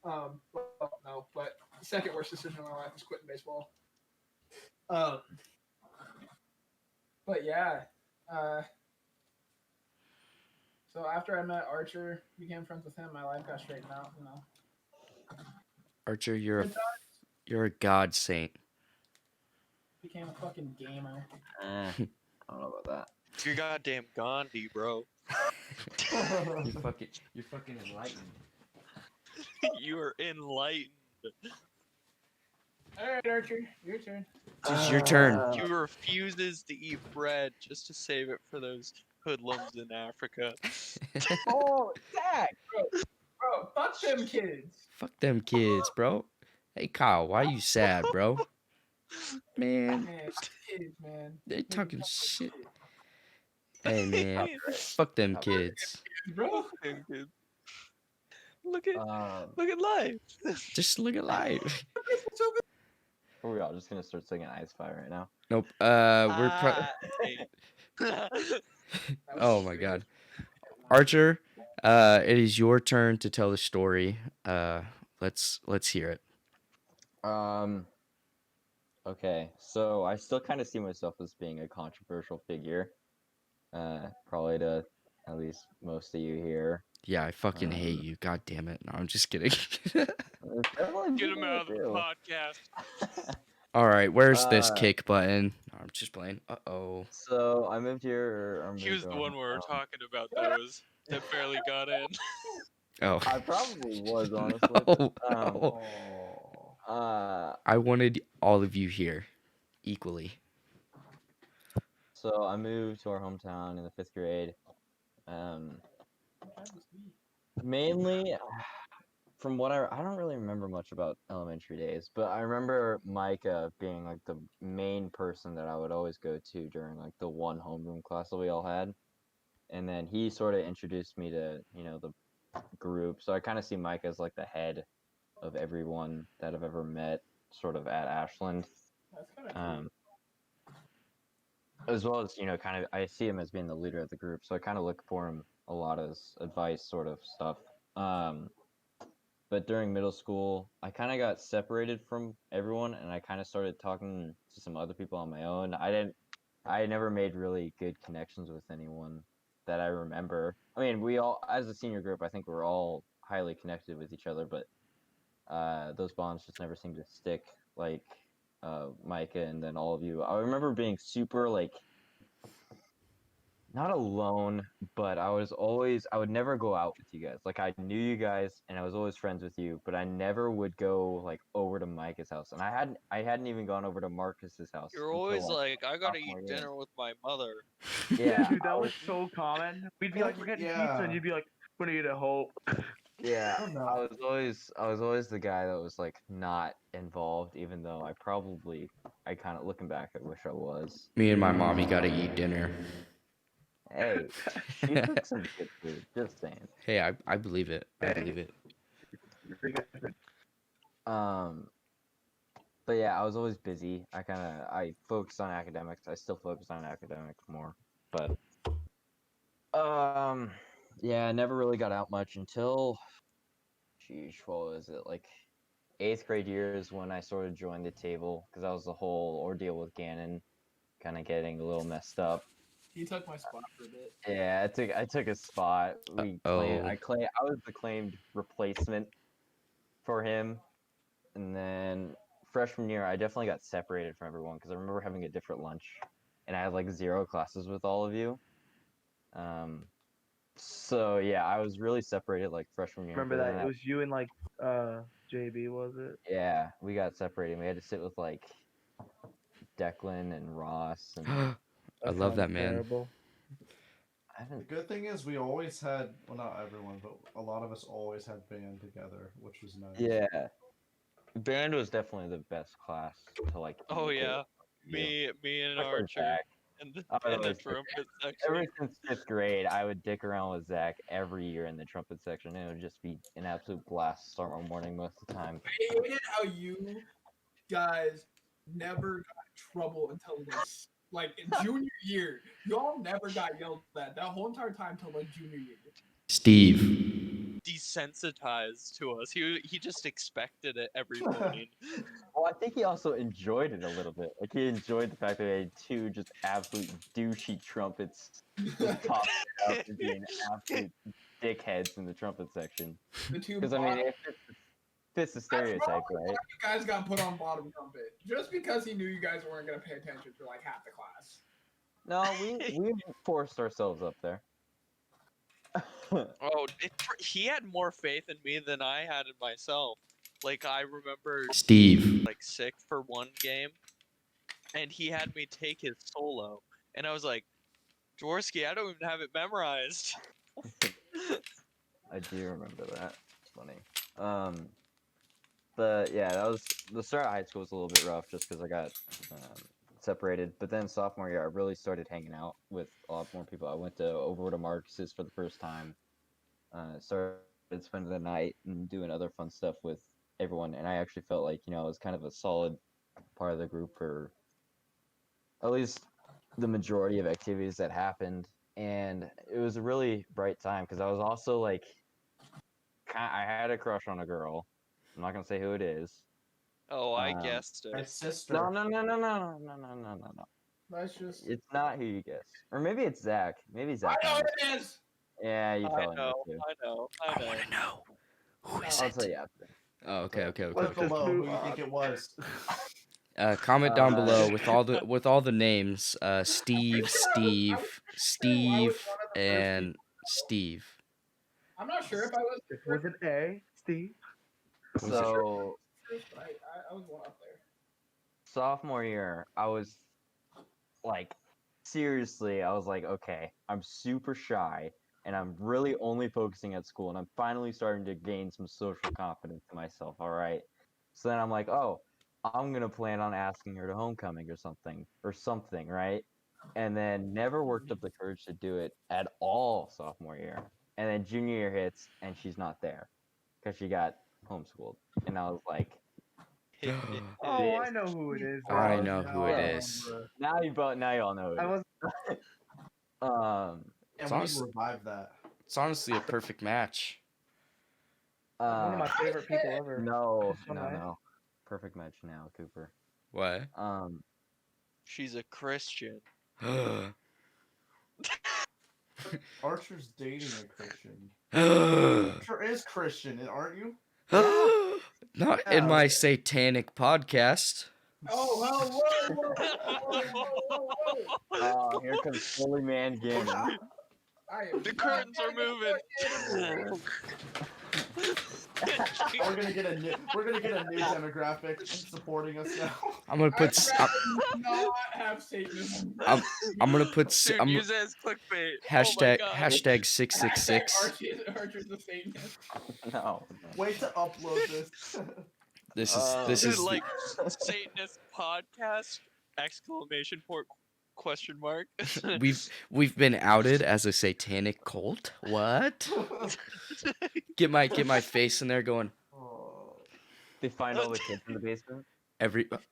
But the second worst decision of my life was quitting baseball. But yeah. So after I met Archer, became friends with him, my life got straightened out. You know. Archer, you're a Good times. you're a god saint. Became a fucking gamer. I don't know about that. You're goddamn Gandhi, bro. You're fucking enlightened. You are enlightened. All right, Archer, your turn. It's your turn. He refuses to eat bread just to save it for those hoodlums in Africa. Oh, Zach! Bro, fuck them kids. Fuck them kids, bro. Hey Kyle, why you sad, bro? Man, Man, kids, man. they Make me talking fuck with shit. kids. Hey man, fuck them kids. Bro, Look at life. Just look at life. Are we all just gonna start singing Ice Fire right now? Nope. Oh my god. Archer, it is your turn to tell the story. Let's hear it. Okay, so I still kind of see myself as being a controversial figure. Probably to at least most of you here. Yeah, I fucking hate you. God damn it. No, I'm just kidding. Get him out of the podcast. All right, where's this Uh, kick button? No, I'm just playing. Uh-oh. So I moved here. He was the one we were talking about those that barely got in. Oh. I probably was, honestly. No, but, no. Oh. I wanted all of you here equally. So I moved to our hometown in the 5th grade. Mainly, from what I don't really remember much about elementary days, but I remember Micah being like the main person that I would always go to during like the one homeroom class that we all had. And then he sort of introduced me to, the group. So I kind of see Micah as like the head of everyone that I've ever met sort of at Ashland. That's kind of cool. As well as, kind of, I see him as being the leader of the group. So I kind of look for him a lot as advice sort of stuff. But during middle school, I kind of got separated from everyone, and I kind of started talking to some other people on my own. I never made really good connections with anyone that I remember. I mean, we all, as a senior group, I think we're all highly connected with each other, but those bonds just never seemed to stick, like Micah and then all of you. I remember being super, like, not alone, but I would never go out with you guys. Like, I knew you guys, and I was always friends with you, but I never would go, like, over to Micah's house. And I hadn't even gone over to Marcus's house. You're until, always like, I gotta sophomore eat year. dinner with my mother. Yeah, Dude, that was so common. We'd be like, we're getting pizza, and Yeah. you'd be like, we're gonna eat at home. yeah. I don't know. I was always the guy that was like not involved, even though I kind of looking back, I wish I was. Me and my mommy gotta eat dinner. Hey, she cooks some good food. Just saying. Hey, I believe it. I believe it. But yeah, I was always busy. I focused on academics. I still focus on academics more, but yeah, I never really got out much until, sheesh, what was it, like 8th grade year is when I sort of joined the table because that was the whole ordeal with Gannon kind of getting a little messed up. He took my spot for a bit. Yeah, I took a spot. I was the claimed replacement for him, and then freshman year I definitely got separated from everyone because I remember having a different lunch, and I had like 0 classes with all of you. So yeah, I was really separated like freshman year. Remember but that? then It was you and like JB, was it? yeah, we got separated. We had to sit with like Declan and Ross, and I love that, sounds man. terrible. I The haven't. good thing is we always had, well, not everyone, but a lot of us always had band together, which was nice. Yeah, band was definitely the best class to like. Oh communicate yeah, with you. me and Especially Archer Zach. and I would the always dick- trumpet Ever section. since 5th grade, I would dick around with Zach every year in the trumpet section. It would just be an absolute blast to start my morning most of the time. I hated how you guys never got in trouble until like in junior year. Y'all never got yelled at that whole entire time till like junior year. Steve. Desensitized to us. He just expected it every morning. Well, I think he also enjoyed it a little bit. Like he enjoyed the fact that they had 2 just absolute douchey trumpets just popping up and being absolute dickheads in the trumpet section. The two Because I mean, bottom- it fits the That's stereotype, probably right? why you guys got put on bottom trumpet. Just because he knew you guys weren't gonna pay attention for like half the class. No, we forced ourselves up there. Oh, he had more faith in me than I had in myself. Like I remember Steve. like sick for one game, and he had me take his solo, and I was like, Jaworski, I don't even have it memorized. I do remember that. It's funny. But yeah, that was the start of high school was a little bit rough just because I got separated. But then sophomore year, I really started hanging out with a lot more people. I went over to Marcus's for the first time. Started spending the night and doing other fun stuff with everyone, and I actually felt like I was kind of a solid part of the group for at least the majority of activities that happened. And it was a really bright time because I was also like, I had a crush on a girl. I'm not gonna say who it is. Oh, I guessed My it. sister. No. That's just. It's not who you guess, or maybe it's Zach. Maybe I Zach. know knows. it is. Yeah, you I probably know know, too. I know. I want to know. Who is I'll it? tell you after. Oh, okay. Put below who you think it was. Comment down below Uh, with all the names. Steve, I was one of the first and Steve. I'm not sure if I was the This was an A, Steve. So first, but I was one up there. sophomore year, I was like, seriously, I was like, okay, I'm super shy, and I'm really only focusing at school, and I'm finally starting to gain some social confidence in myself. All right. So then I'm like, oh, I'm gonna plan on asking her to homecoming or something, right? And then never worked up the courage to do it at all sophomore year. And then junior year hits, and she's not there because she got homeschooled. And I was like, Oh, I know who it is. I bro. know who Now it I is. remember. now you all know I it. was And It's we honestly- revived that. It's honestly a perfect match. one of my favorite people ever. No, She's so nice. no. Perfect match now, Cooper. What? She's a Christian. Archer's dating a Christian. Not Archer is Christian, aren't you? in my satanic podcast. Oh, whoa. Here comes Holy Man Gannon. The curtains are moving. We're gonna get a new demographic supporting us now. I'm gonna put. Not have Satanism. I'm gonna put. Dude, I'm use it as clickbait. hashtag Oh my God. hashtag 666. Archer's the Satanist. No. Wait to upload this. This Dude, is like Satanist podcast exclamation point question mark. we've been outed as a satanic cult. What? Get my face in there going. Oh. They find all the kids in the basement.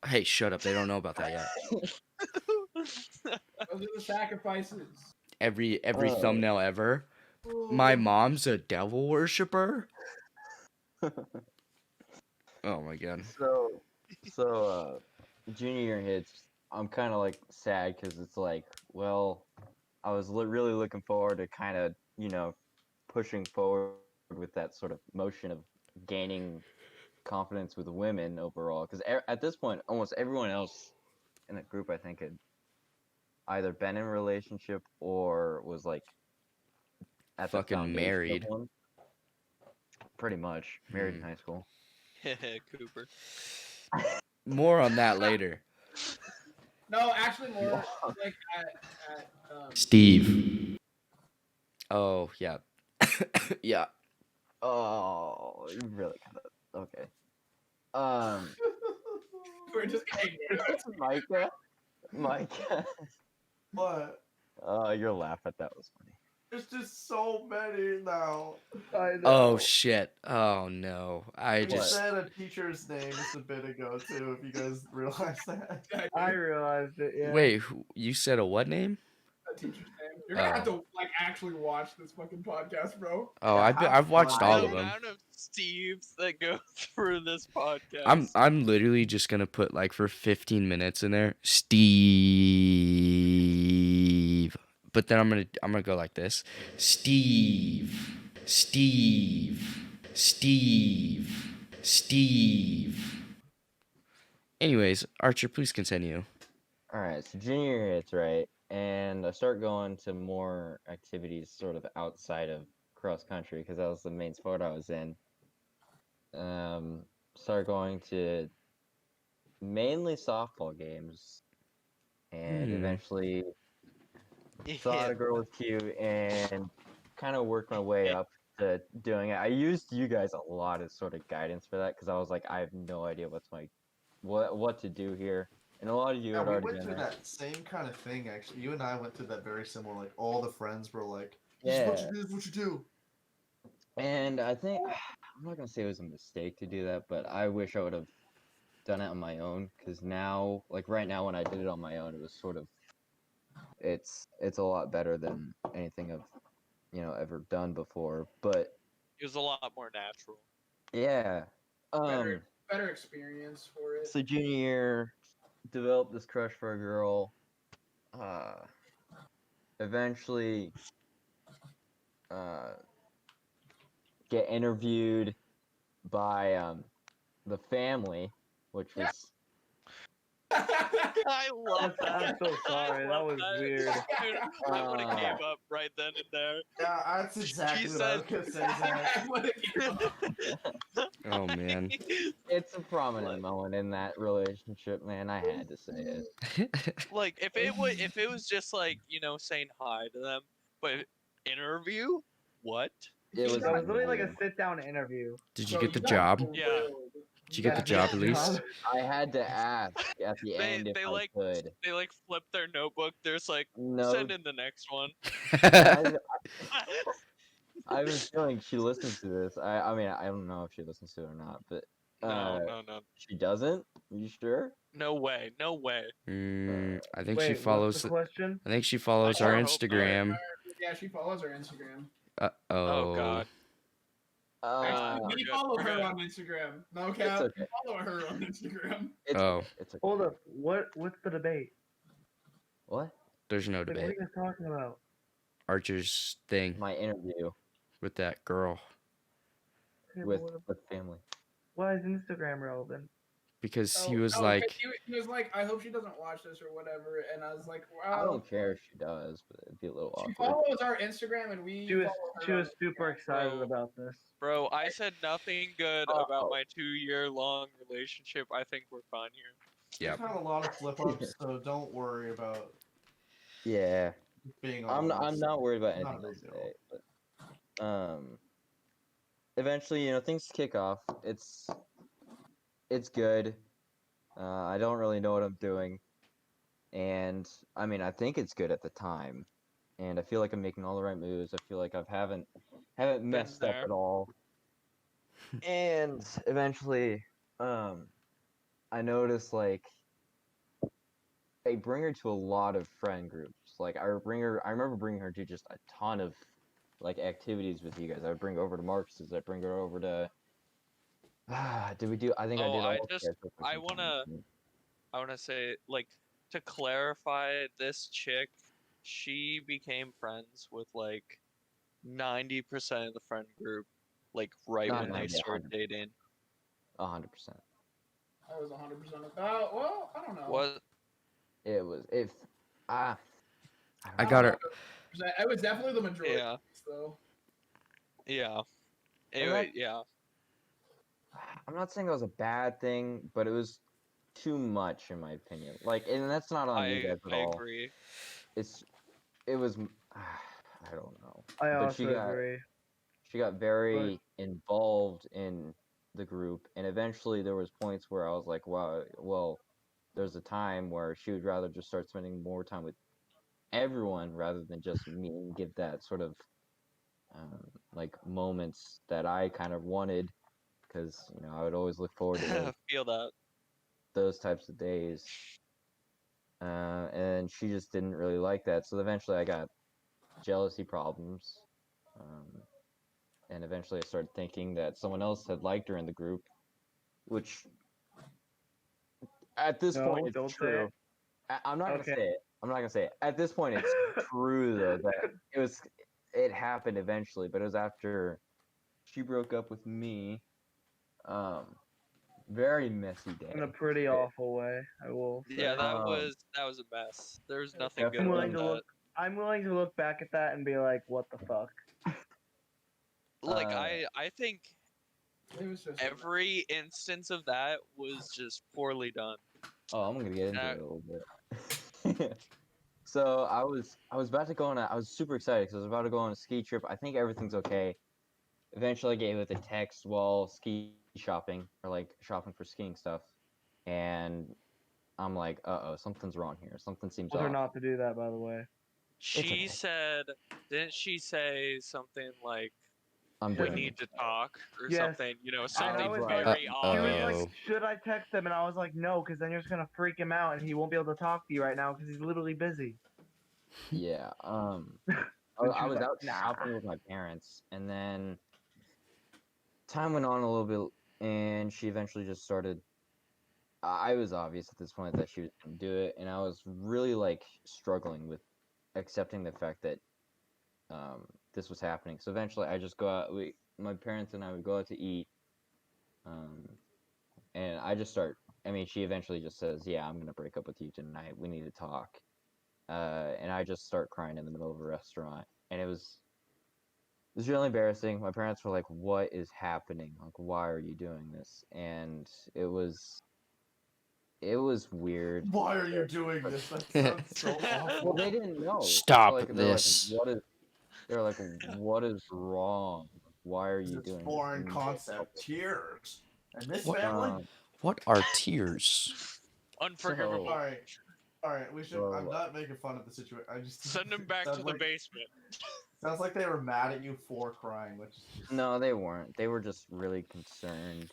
Hey, shut up. They don't know about that yet. Those are the sacrifices. Every thumbnail ever. My mom's a devil worshiper. Oh my god. So junior year hits. I'm kind of like sad because it's like, well, I was really looking forward to kind of, pushing forward with that sort of motion of gaining confidence with women overall. Because at this point, almost everyone else in the group, I think, had either been in a relationship or was like at the Fucking foundation of married. one. Pretty much married in high school. Cooper. More on that later. No, actually, more like at Steve. Oh yeah. Yeah. Oh, you really kind of okay. we're just getting Micah, Micah. What? Your laugh at that was funny. There's just so many now. I know. Oh shit. Oh no. I We just said a teacher's name just a bit ago too. If you guys realize that. I realized it. Yeah. wait. You said a what name? a teacher's name. You're gonna have to like actually watch this fucking podcast, bro. Oh, Yeah, I've have watched fun. all The of them. amount of Steves that go through this podcast. I'm literally just gonna put like for 15 minutes in there, Steve. But then I'm gonna go like this, Steve, Steve, Steve, Steve. Anyways, Archer, please continue. All right, so junior year hits, right? And I start going to more activities sort of outside of cross country because that was the main sport I was in. Start going to mainly softball games and eventually thought a girl was cute and kind of worked my way up to doing it. I used you guys a lot as sort of guidance for that because I was like, I have no idea what to do here. And a lot of you Yeah, had we already went been through there. that same kind of thing actually. You and I went through that very similar. Like all the friends were like, "This is what you Yeah. do. This is what you do." And I think I'm not gonna say it was a mistake to do that, but I wish I would have done it on my own because now, like right now, when I did it on my own, it was sort of it's a lot better than anything I've ever done before. But It was a lot more natural. yeah, Better experience for it. so junior year, developed this crush for a girl. Eventually, uh, get interviewed by the family, which was I love that. I'm so sorry. I That love was that. weird. Dude, I would have gave up right then and there. Yeah, that's exactly what I was gonna say. Zach. Oh man. it's a prominent moment in that relationship, man. I had to say it. Like if it was just like saying hi to them, but interview, what? It was That was literally like a amazing. sit-down interview. Did you Bro, get the got job? grilled. Yeah. Did you get the job at least? I had to ask at the end if They I like could. they like flip their notebook. There's like No, send in the next one. I, I have a feeling she listens to this. I mean, I don't know if she listens to it or not, but No. she doesn't. Are you sure? No way. No way. I think Wait, she what's follows. the question? I think she follows I our sure hope not. Instagram. Yeah, she follows our Instagram. Oh god. Actually, we good, follow we're her good. on Instagram. No cap. okay. We follow her on Instagram. It's Oh. okay. It's okay. Hold up. What's the debate? What? There's no Like, what are debate. you guys talking about? Archer's thing My interview with that girl Okay, with but the family. why is Instagram relevant? because he Oh, was oh, like, 'cause he was like, I hope she doesn't watch this or whatever. And I was like, I wow. don't care if she does, but it'd be a little She awkward. follows our Instagram and we She was follow her she was on super excited Bro. about this. Bro, I said nothing good Oh. about my 2-year long relationship. I think we're fine here. Yep. We've had a lot of flip ups, so don't worry about Yeah, being I'm honest. not worried about Not a anything else big today. But eventually, things kick off. It's good. I don't really know what I'm doing, and I mean, I think it's good at the time, and I feel like I'm making all the right moves. I feel like I haven't messed up there. at all. And eventually, I noticed like I bring her to a lot of friend groups. Like I remember bringing her to just a ton of like activities with you guys. I would bring her over to Marcus's. I'd bring her over to Did we do? I think I Oh, did I all just- characters for I some wanna- time. I want to say, like, to clarify, this chick, she became friends with like 90% of the friend group, like right Not when they 90, started 100%. dating. 100%. I was 100% of that. Well, I don't know. What? It was if I don't I know. got her. It was definitely the majority. Yeah. Though. Yeah. And Anyway, that- yeah. I'm not saying it was a bad thing, but it was too much in my opinion. Like, and that's not on you guys at I all. agree. It was I don't know. I But she also got agree. very involved in the group, and eventually there was points where I was like, wow, well, there's a time where she would rather just start spending more time with everyone rather than just me, and give that sort of like moments that I kind of wanted, because I would always look forward to Feel that. those types of days. And she just didn't really like that. So eventually I got jealousy problems. And eventually I started thinking that someone else had liked her in the group, which at this point No, it's don't say true. it. I'm not gonna Okay. say it. I'm not gonna say it. At this point it's true though that it happened eventually, but it was after she broke up with me. Very messy day. In a pretty awful way, I will say. Yeah, that Um, was a mess. There's nothing good I'm definitely. willing about to that. look. I'm willing to look back at that and be like, "What the fuck?" Like, Uh, I think It was just every instance of that was just poorly done. Oh, I'm gonna get into Uh, it a little bit. So I was about to go on I was super excited because I was about to go on a ski trip. I think everything's okay. Eventually I gave it a text while ski shopping, or like shopping for skiing stuff. And I'm like, uh-oh, something's wrong here. Something seems Told her off. not to do that, by the way. She okay. said, didn't she say something like, I'm we doing need it. to talk, or Yes. something, And I something was right. like, very she was obvious. like, "Should I text him?" And I was like, "No, because then you're just gonna freak him out, and he won't be able to talk to you right now because he's literally busy." Yeah. I And she I was was like, out "Nah." shopping with my parents, and then time went on a little bit, and she eventually just started. I was obvious at this point that she was gonna do it, and I was really like struggling with accepting the fact that this was happening. So eventually, I just go out. My parents and I would go out to eat, um, and I just start. I mean, she eventually just says, "Yeah, I'm gonna break up with you tonight. We need to talk." And I just start crying in the middle of a restaurant, and it was really embarrassing. My parents were like, "What is happening? Like, why are you doing this?" And it was weird. Why are you doing this? That sounds so Well, awful. they didn't know. Stop They're this. like, they're like, what is wrong? Why are you It's doing foreign this? concept. Tears. And this What? family? What are tears? Unforgivable. All right. All right, we should. So, I'm not making fun of the situation. I just Send him back to sounds the like, basement. Sounds like they were mad at you for crying, which is just no, they weren't. They were just really concerned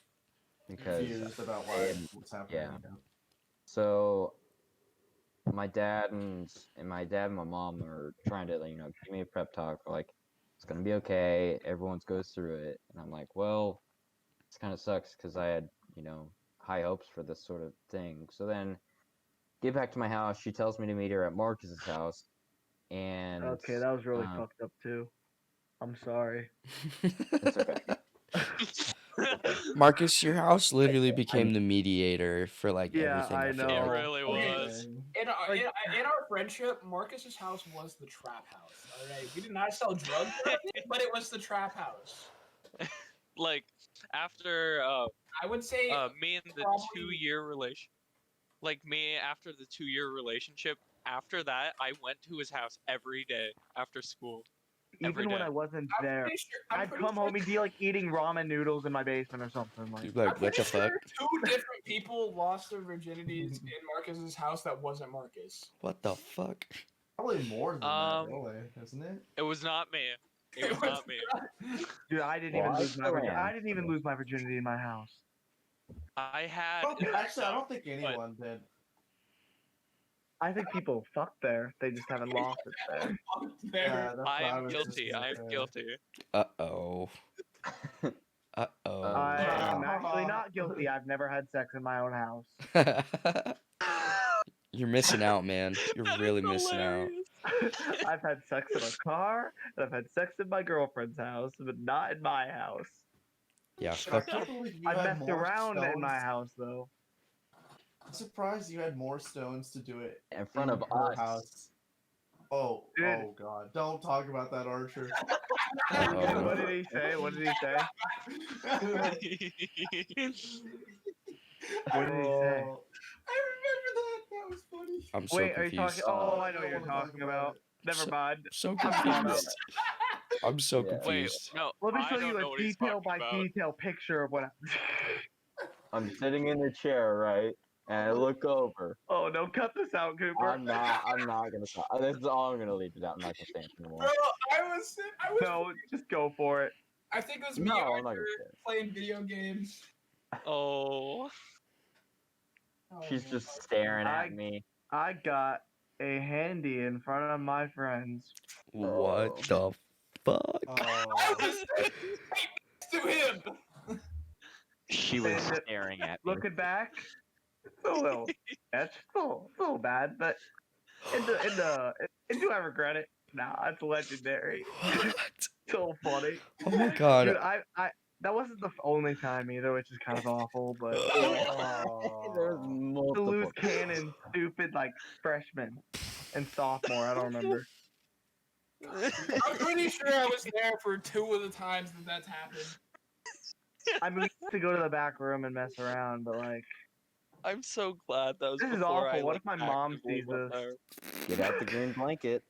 because confused about why what's happening. yeah. So my dad and my mom are trying to give me a prep talk. Like, it's gonna be okay. Everyone goes through it, and I'm like, well, this kind of sucks because I had high hopes for this sort of thing. So then get back to my house. She tells me to meet her at Marcus's house, and Okay, that was really fucked up too. I'm sorry. it's okay. Marcus, your house literally became the mediator for like Yeah, everything. I I feel know. It like. really Okay. was. In our friendship, Marcus's house was the trap house. All right, we did not sell drugs, or anything, but it was the trap house. Like, after I would say me and the probably- 2-year relation, like me after the 2-year relationship. After that, I went to his house every day after school. Every Even when day. I wasn't I'm there, pretty sure, I'm I'd pretty come sure- home, he'd be like eating ramen noodles in my basement or something. Like, You'd be like, I'm what the pretty fuck? sure 2 different people lost their virginities in Marcus's house that wasn't Marcus. What the fuck? Probably more than that, really, isn't it? It was not me. It was not me. dude, I didn't Well, even I lose my still virginity. am, I didn't even so- lose my virginity in my house. I had. Actually, I don't think anyone did. I think people fuck there. They just haven't lost it there. Yeah, that's what I I am was just guilty. gonna I am say. guilty. Uh-oh. Uh-oh. I am actually not guilty. I've never had sex in my own house. You're missing out, man. You're That is really missing out. hilarious. I've had sex in a car, and I've had sex in my girlfriend's house, but not in my house. Yeah, Shit, I fuck. can't believe you I had messed more around in my stones. house though. I'm surprised you had more stones to do it In front of her us. house. Oh, Dude. oh God! Don't talk about that, Archer. Uh-oh. What did he say? What did he say? What did he say? Oh, I remember that. That was funny. I'm so Wait, are you talking? confused. Oh, I I know what don't you're wanna talk talking about about. it. Never So- mind. So I'm caught up. confused. I'm so Yeah. Wait, confused. no. Let me I show don't you know a what he's detail talking by about. detail picture of what. I'm sitting in the chair, right? And I look over. Oh no! Cut this out, Cooper. I'm not gonna talk. This is all I'm gonna leave it out. I'm not gonna say anything more. Bro, I was No, just go for it. I think it was me No, and I'm not Archer gonna say it. playing video games. Oh. Oh, She's man. just staring at me. I got a handy in front of my friends. What the fuck? I Oh, was next to him. She was And staring at me. looking back, it's a little sketch, a little bad, but do I regret it? Nah, it's legendary. What? So funny. Oh my god. Dude, I that wasn't the only time either, which is kind of awful, but There's oh. the multiple. loose cannon, stupid like freshman and sophomore. I don't remember. I'm pretty sure I was there for 2 of the times that's happened. I mean, we used to go to the back room and mess around, but like, I'm so glad that was this is before awful. I What like if my mom actively sees went this? there. Get out the green blanket.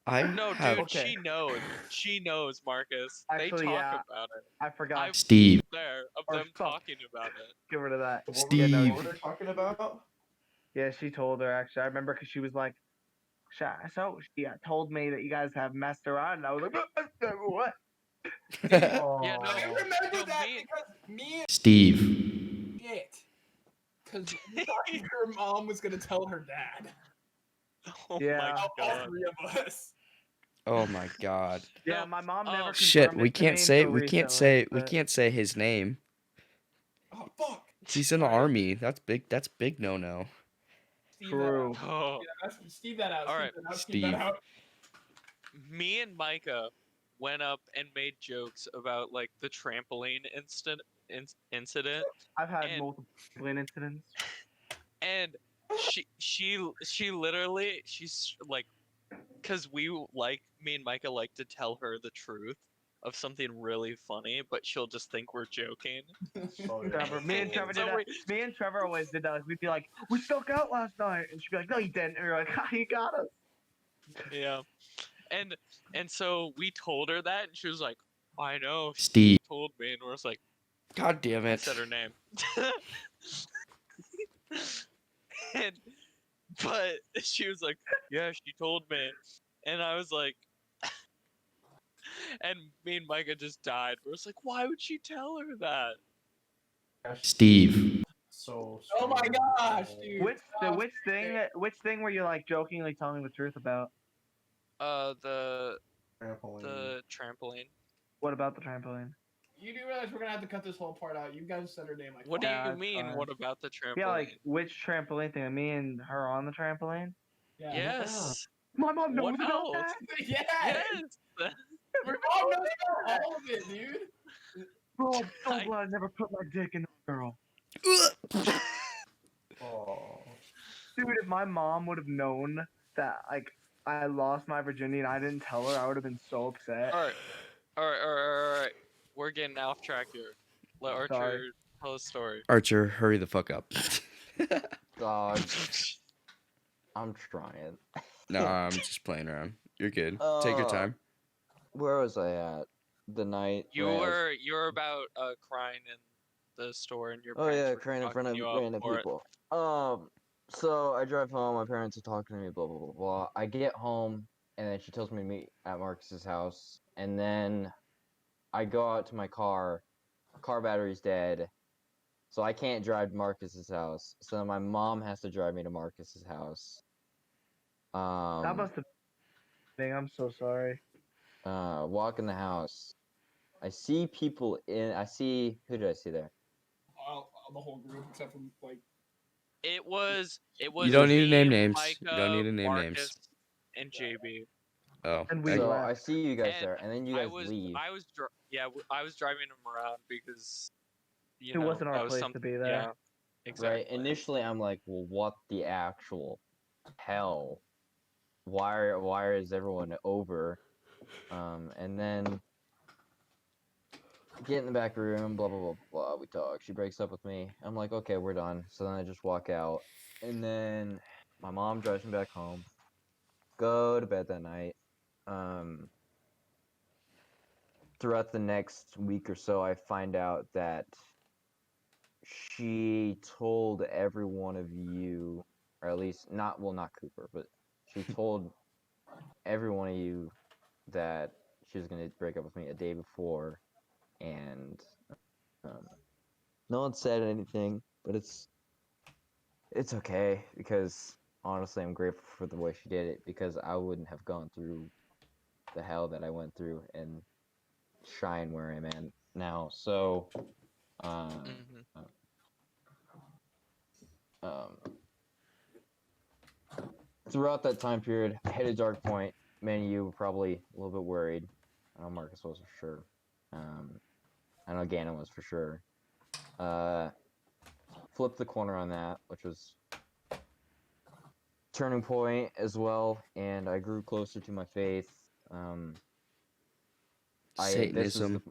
I No, have dude, Okay. she knows. She knows, Marcus. Actually, they talk yeah. about it. I forgot. I've Steve. there of Or them fuck. talking about it. Get rid of that. What Steve. Were, what were they talking about? Yeah, she told her actually. I remember because she was like, so she told me that you guys have messed around, and I was like, what? Oh. Yeah, no. I remember No, that me- because me Steve. and shit. Because we thought her mom was gonna tell her dad. Oh Yeah. my All god. 3 of us. Oh my god. Yeah, No, my mom never confirmed Shit, we it to can't me say until recently, we but- can't say his name. Oh fuck. He's in the Alright. army. That's big no. Steve True. Oh, Steve that out. All right, Steve that Steve. out. me and Micah went up and made jokes about like the trampoline incident, I've had And- multiple incidents. and she literally she's like, because me and Micah like to tell her the truth of something really funny, but she'll just think we're joking. Oh, yeah. Trevor, me and Trevor So did that. Me and Trevor always did that. Like, we'd be like, "We snuck out last night," and she'd be like, "No, you didn't." And we're like, "Ha, you got us." Yeah, and so we told her that, and she was like, "I know." She Steve. told me, and we're just like, God damn I it. said her name. and but she was like, "Yeah, she told me," and I was like, and me and Micah just died. We're just like, "Why would she tell her that?" Steve. So. Oh my strange. gosh, dude. Which thing were you like jokingly telling the truth about? The Trampoline. trampoline. What about the trampoline? You do realize we're gonna have to cut this whole part out. You guys said her name like What do Yeah, you it's mean? fine. What about the trampoline? Yeah, like which trampoline thing? Me and her on the trampoline. Yeah. Yes. My mom knows What about else? that. Yes. Yes. Your mom knows about all of it, dude. Bro, I'm so I- glad I never put my dick in a girl. Oh. Dude, if my mom would have known that like I lost my virginity and I didn't tell her, I would have been so upset. All right. We're getting off track here. Let Archer Sorry. tell a story. Archer, hurry the fuck up. Dog. I'm trying. No, I'm just playing around. You're good. Take your time. Where was I at? The night. You when I was- were about crying in the store, and your Oh parents yeah, were crying in front of talking you up random for it. people. So I drive home. My parents are talking to me. Blah blah blah blah. I get home, and then she tells me to meet at Marcus's house. And then I go out to my car. Car battery's dead, so I can't drive to Marcus's house. So my mom has to drive me to Marcus's house. That must have been. I'm so sorry. Walk in the house. I see people in. I see. Who did I see there? The whole group except for like It was You don't need to me, name names. You don't Micah, need to name names. Marcus, and JB. Oh, And we So I, I left. see you guys And there, and then you guys leave. I was driving him around because It wasn't our that was place to something. be there. Yeah, exactly. Right. Initially, I'm like, well, what the actual hell? Why is everyone over? And then get in the back room, blah blah blah blah. We talk. She breaks up with me. I'm like, okay, we're done. So then I just walk out, and then my mom drives me back home. Go to bed that night. Um, Throughout the next week or so, I find out that she told every one of you, or at least not Cooper, but she told every one of you that she was gonna break up with me a day before, and um, no one said anything, but it's okay because honestly, I'm grateful for the way she did it because I wouldn't have gone through the hell that I went through and shine where I'm at now. So, Hmm. uh, um, throughout that time period, I hit a dark point. Many of you were probably a little bit worried. I know Marcus was for sure. I know Gannon was for sure. Flipped the corner on that, which was turning point as well, and I grew closer to my faith. This was the Satanism.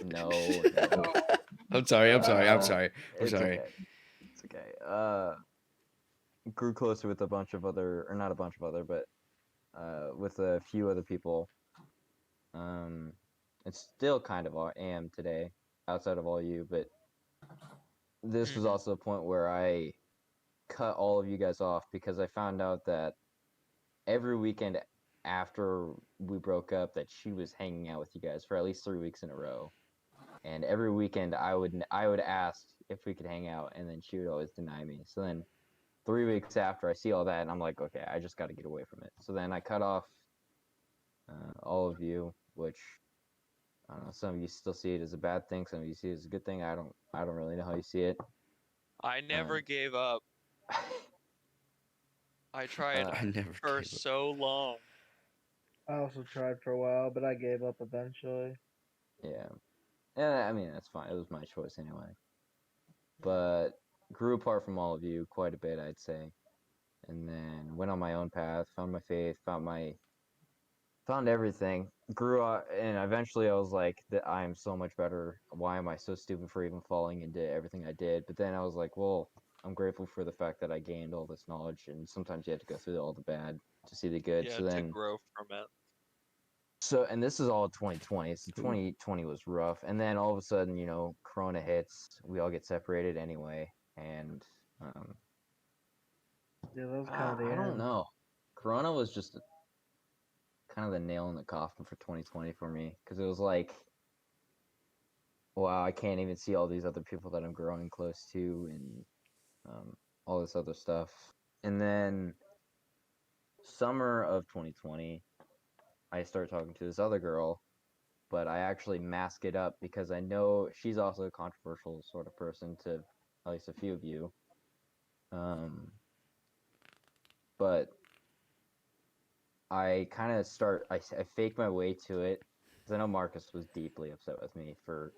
no. I'm sorry. I'm sorry. I'm Uh, sorry. I'm it's sorry. okay. It's okay. Grew closer with a bunch of other, or not a bunch of other, but with a few other people. Um, it's still kind of am today, outside of all you, but this was Hmm. also a point where I cut all of you guys off because I found out that every weekend after we broke up that she was hanging out with you guys for at least 3 weeks in a row. And every weekend I would ask if we could hang out, and then she would always deny me. So then 3 weeks after I see all that, and I'm like, okay, I just got to get away from it. So then I cut off all of you, which I don't know. Some of you still see it as a bad thing. Some of you see it as a good thing. I don't really know how you see it. I never gave up. I tried I never for gave up. so long. I also tried for a while, but I gave up eventually. Yeah. Yeah, I mean, that's fine. It was my choice anyway. But grew apart from all of you quite a bit, I'd say. And then went on my own path, found my faith, found everything. Grew up, and eventually I was like, that I am so much better. Why am I so stupid for even falling into everything I did? But then I was like, well, I'm grateful for the fact that I gained all this knowledge, and sometimes you have to go through all the bad to see the good. Yeah, So to then grow from it. and this is all 2020. So 2020 was rough, and then all of a sudden, Corona hits. We all get separated anyway, and Yeah, that was kind of the I don't end. know. Corona was just kind of the nail in the coffin for 2020 for me because it was like, wow, I can't even see all these other people that I'm growing close to, and all this other stuff. And then summer of 2020, I start talking to this other girl, but I actually mask it up because I know she's also a controversial sort of person to at least a few of you. But I kind of I fake my way to it because I know Marcus was deeply upset with me for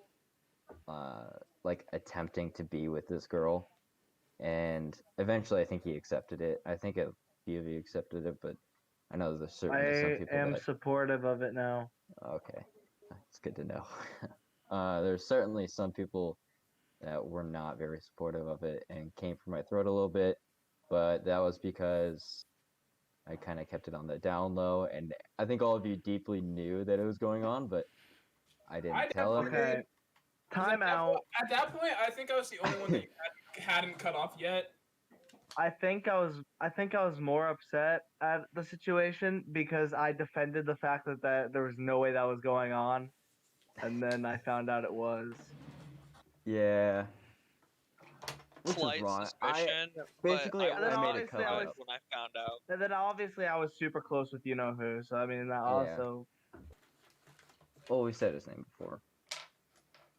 like attempting to be with this girl, and eventually I think he accepted it. I think a few of you accepted it, but I know there's certainly some I people am that supportive of it now. okay, it's good to know. There's certainly some people that were not very supportive of it and came for my throat a little bit, but that was because I kind of kept it on the down low, and I think all of you deeply knew that it was going on, but I didn't I tell him. definitely Okay, did. 'Cause time out. At that point, I think I was the only one that you hadn't cut off yet. I think I was more upset at the situation because I defended the fact that there was no way that was going on, and then I found out it was. Yeah, which was Slight wrong. suspicion, but Basically I And then was I made a obviously cover I was, up. when I found out. and then obviously I was super close with you know who. So I mean that Yeah. also. Oh, we said his name before.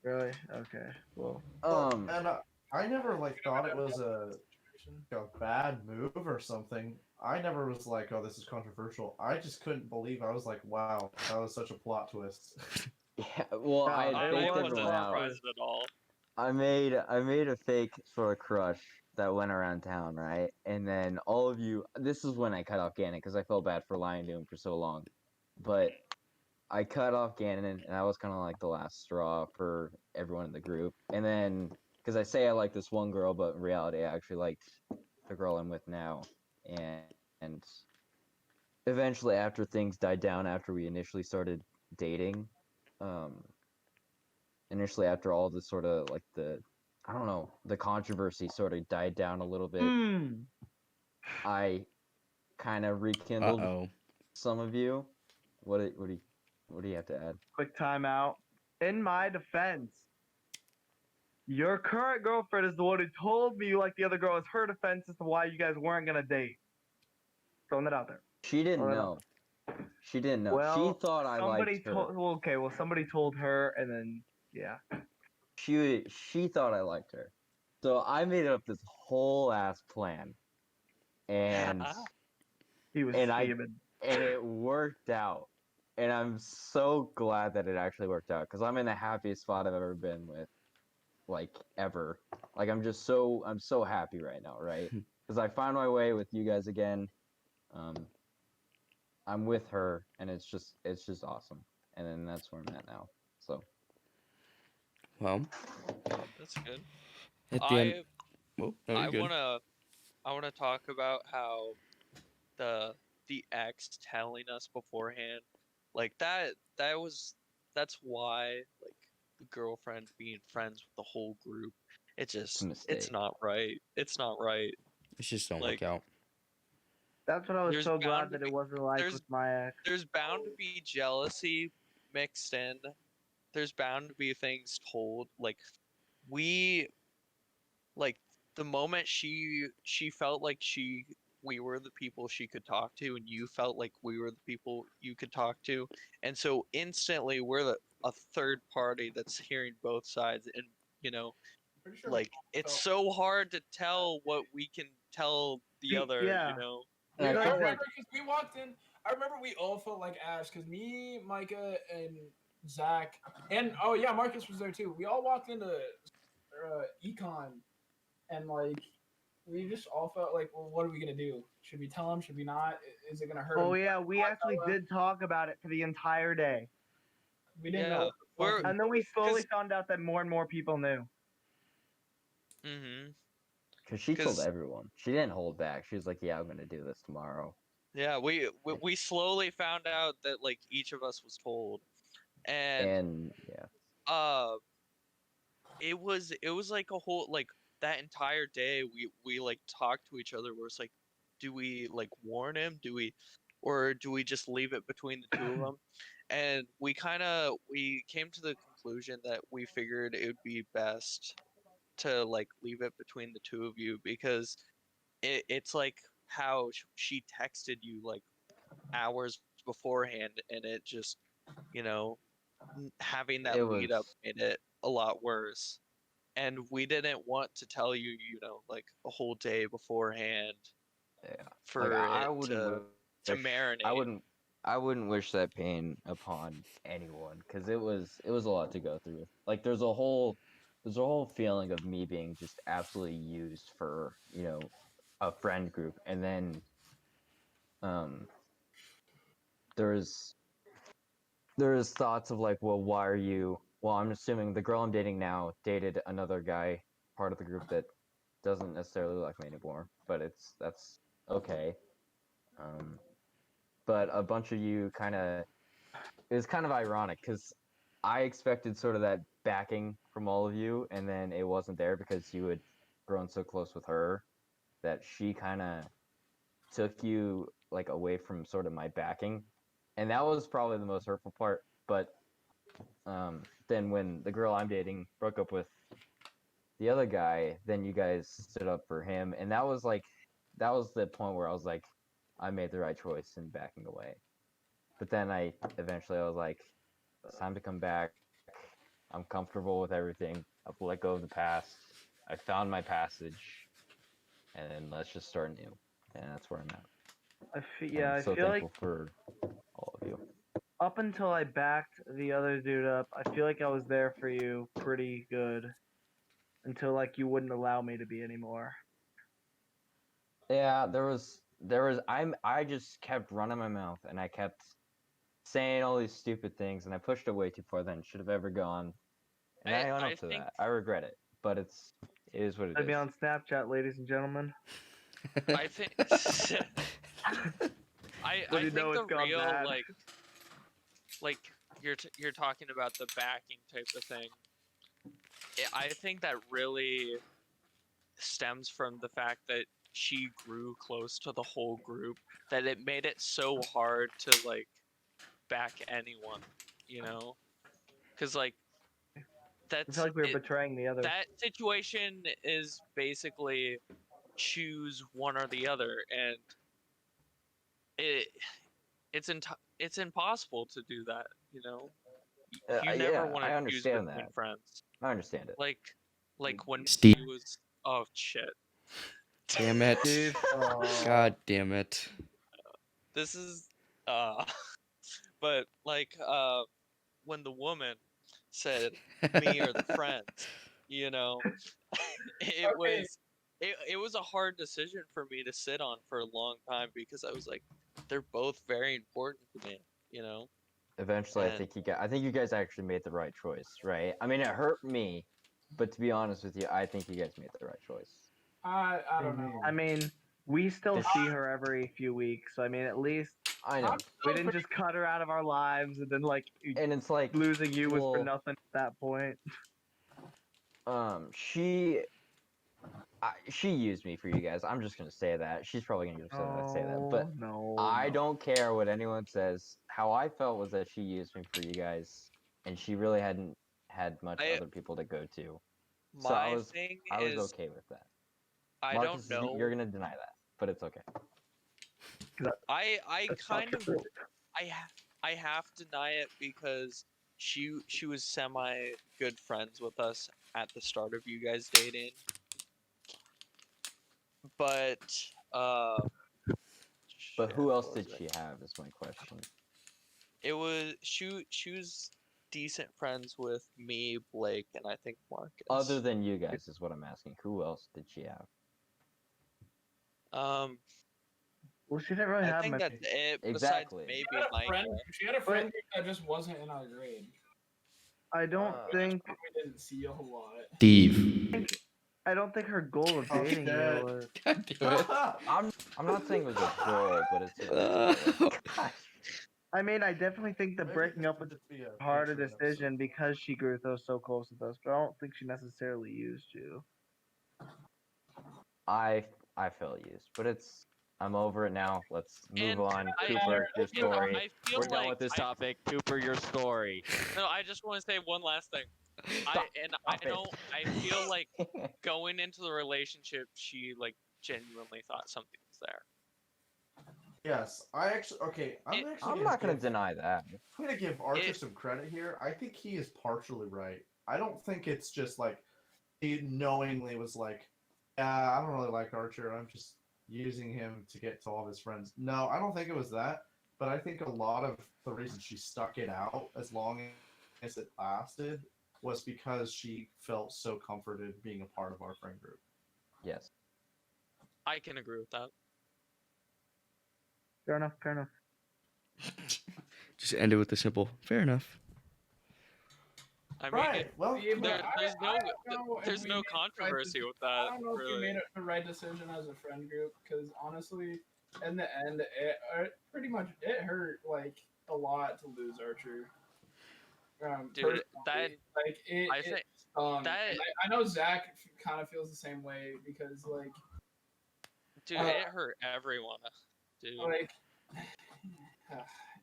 Really? Okay. Well, And I never like thought it was a bad move or something. I never was like, oh, this is controversial. I just couldn't believe. I was like, wow, that was such a plot twist. Yeah, well, No, I had it I faked was wasn't everyone out. surprised at all. I made a fake sort of crush that went around town, right? And then all of you, this is when I cut off Gannon because I felt bad for lying to him for so long. But I cut off Gannon, and I was kind of like the last straw for everyone in the group. And then, because I say I like this one girl, but in reality, I actually liked the girl I'm with now. And eventually, after things died down, after we initially started dating, um, initially after all the sort of like I don't know, the controversy sort of died down a little bit, I kind of rekindled Uh-oh. some of you. What do you have to add? quick timeout. In my defense, your current girlfriend is the one who told me you like the other girl. It's her defense as to why you guys weren't gonna date. Throwing that out there. She didn't Throwing that out know. She didn't know. Well, She thought I somebody liked her. told. Well, okay. Well, somebody told her, and then yeah. She thought I liked her. So I made up this whole ass plan, and He was and scheming. it worked out. And I'm so glad that it actually worked out because I'm in the happiest spot I've ever been with, like ever. Like I'm so happy right now, right? Because I found my way with you guys again. Um, I'm with her, and it's just awesome. And then that's where I'm at now. So Well, That's good. at the end. I Well, no, I you're good. wanna talk about how the ex telling us beforehand, like that's why like the girlfriend being friends with the whole group. it's a mistake. It's not right. It's not right. It just don't Like work out. That's what I was there's so bound glad to that it be wasn't like there's with my ex. there's bound to be jealousy mixed in. There's bound to be things told. Like we like the moment she felt like we were the people she could talk to, and you felt like we were the people you could talk to, and so instantly a third party that's hearing both sides, and you know Pretty sure like we it's felt. so hard to tell what we can tell the other, Yeah. And I I felt remember like because we walked in. I remember we all felt like ass because me, Micah, and Zach, and oh yeah, Marcus was there too. We all walked into econ, and like we just all felt like, well, what are we gonna do? Should we tell him? Should we not? Is it gonna hurt him? Oh yeah, we actually did talk about it for the entire day, We didn't know. Yeah, What the fuck and then we slowly 'cause- found out that more and more people knew. because she told 'cause everyone. She didn't hold back. She was like, "Yeah, I'm gonna do this tomorrow." yeah, we slowly found out that like each of us was told, and And yeah, uh it was like a whole like that entire day we like talked to each other where it's like, do we like warn him, or do we just leave it between the two of them? And we came to the conclusion that we figured it would be best to like leave it between the two of you, because it's like how she texted you like hours beforehand, and it just, you know having it that lead up was. made it a lot worse. And we didn't want to tell you, like a whole day beforehand Yeah, like for I it wouldn't to wish. I marinate. wouldn't. I wouldn't wish that pain upon anyone because it was a lot to go through. Like there's a whole feeling of me being just absolutely used for a friend group, and then um there's there's thoughts of like, well, why are you? Well, I'm assuming the girl I'm dating now dated another guy, part of the group that doesn't necessarily like me anymore, but that's okay. Um, but a bunch of you it was kind of ironic because I expected sort of that backing from all of you, and then it wasn't there because you had grown so close with her that she kind of took you like away from sort of my backing, and that was probably the most hurtful part. But then when the girl I'm dating broke up with the other guy, then you guys stood up for him, and that was the point where I was like, I made the right choice in backing away. But then I was like, It's time to come back. I'm comfortable with everything. I've let go of the past. I found my passage, and let's just start new. And that's where I'm at. Yeah, I'm I so feel like thankful for all of you. up until I backed the other dude up, I feel like I was there for you pretty good until like you wouldn't allow me to be anymore. Yeah, I just kept running my mouth, and I kept saying all these stupid things, and I pushed it way too far than it should have ever gone. And I own up to think that. I regret it, but it is what it I'd be is. on Snapchat, ladies and gentlemen. I think I So you think know the it's gone real bad. like you're talking about the backing type of thing. I think that really stems from the fact that she grew close to the whole group, that it made it so hard to like back anyone, you know? Because like I that's feel like we were it, betraying the others. that situation is basically choose one or the other, and it it's impossible to do that, you know? You never Yeah, want I to choose understand between that. friends. I understand it. Like when Steve. he was, oh shit. Damn it. Steve, God damn it. This is but like when the woman said me or the friends, you know, it Okay. was it was a hard decision for me to sit on for a long time, because I was like, they're both very important to me, you know. Eventually, And I think you guys actually made the right choice, right? I mean, it hurt me, but to be honest with you, I think you guys made the right choice. I don't know. I mean, we still This- see her every few weeks. So I mean, at least I know, I'm we still didn't pretty just cut her out of our lives and then like and it's like, losing you was for well, nothing at that point. she used me for you guys. I'm just gonna say that. She's probably gonna get upset that I say that, but No, I no. don't care what anyone says. How I felt was that she used me for you guys, and she really hadn't had much I other people to go to. So my thing I was is okay with that. I Marcus, don't know. you're gonna deny that, but it's okay. I That's not kind of true. I have to deny it because she was semi good friends with us at the start of you guys dating. But But shit, who else what was did it? she have? Is my question. It was she was decent friends with me, Blake, and I think Marcus. Other than you guys, is what I'm asking. Who else did she have? Well, she didn't really I have think many. that's it. Exactly. Besides She maybe had a friend. Micah. She had a friend group that just wasn't in our grade. I don't Uh, think. We didn't see a whole lot. Steve. I don't think her goal of Oh, dating you shit. was. God damn it. I'm not saying it was a goal, but it's gosh. I mean, I definitely think the Maybe breaking this up could was just be a a harder Patreon decision episode. because she grew so close with us, but I don't think she necessarily used you. I felt used, but I'm over it now. Let's move And on. I- Cooper, your yeah, story. I feel We're done like with this I- topic. Cooper, your story. No, I just want to say one last thing. Stop I it. don't. I feel like going into the relationship, she like genuinely thought something was there. Yes, I actually. Okay, I'm actually. I'm not gonna deny that. I'm gonna give Archer It- some credit here. I think he is partially right. I don't think it's just like he knowingly was like, "Yeah, I don't really like Archer. I'm just using him to get to all of his friends." No, I don't think it was that. But I think a lot of the reason she stuck it out as long as it lasted was because she felt so comforted being a part of our friend group. Yes. I can agree with that. Fair enough. Fair enough. Just end it with a simple, fair enough. I mean, Right. Well, Yeah, but there's I don't know if there's we no made the right controversy decision. with that. I don't know if we Really. made the right decision as a friend group, because honestly, in the end, pretty much it hurt like a lot to lose Archer. Dude, personally. that like it. I it think stung. that- And I know Zach kind of feels the same way because like dude, Uh, it hurt everyone. Dude, like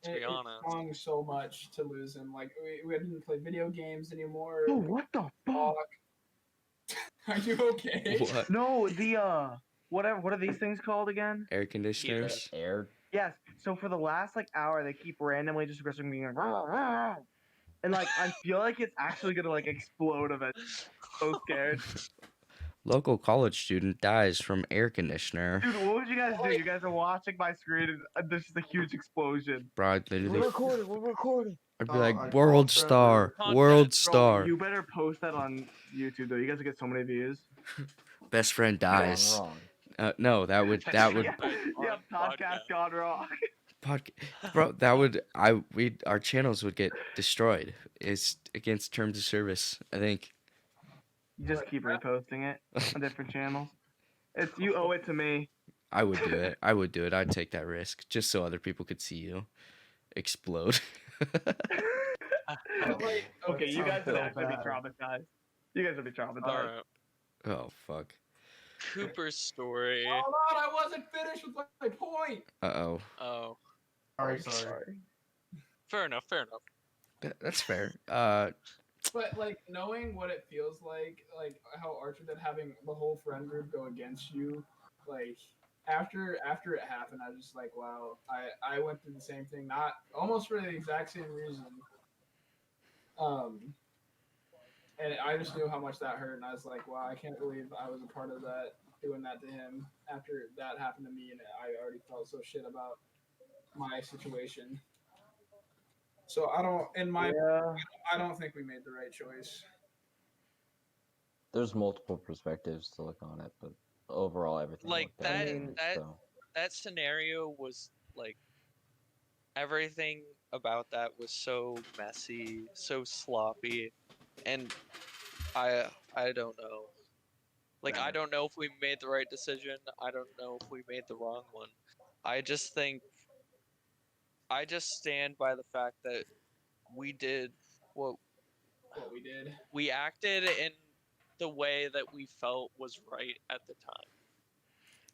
To be honest. it stung so much to lose him. Like we didn't play video games anymore. Oh, what the fuck? Talk. Are you okay? What? No, the whatever. What are these things called again? Air conditioners? Air. Yes. So for the last like hour, they keep randomly just aggressively being like, "Rah, rah, rah." and like I feel like it's actually gonna like explode eventually. So scared. Local college student dies from air conditioner. Dude, what would you guys do? You guys are watching my screen and there's just a huge explosion. Bro, I'd literally, We're recording. I'd be Oh, like, I world called star, Trevor. world Content. Bro, star. you better post that on YouTube though. You guys will get so many views. Best friend dies. Wrong. No, that would yeah, On yeah, podcast podcast. gone wrong. bro, our channels would get destroyed. It's against terms of service, I think. You just keep reposting it on different channels. It's you owe it to me. I would do it. I would do it. I'd take that risk just so other people could see you explode. Okay, you guys would so actually be bad. traumatized. You guys would be traumatized. All right. Oh fuck. Cooper's story. Hold on, I wasn't finished with my point. Uh-oh. Oh, Sorry. fair enough. Fair enough. That's fair. But like knowing what it feels like how Archer did having the whole friend group go against you, like after it happened, I was just like, wow, I went through the same thing, not almost for the exact same reason. And I just knew how much that hurt, and I was like, wow, I can't believe I was a part of that, doing that to him after that happened to me, and I already felt so shit about my situation. So I don't think we made the right choice. There's multiple perspectives to look on it, but overall everything Like worked out. that. I mean, So That scenario was like everything about that was so messy, so sloppy, and I don't know. Like I don't know if we made the right decision. I don't know if we made the wrong one. I just think I just stand by the fact that we did what What we did. we acted in the way that we felt was right at the time.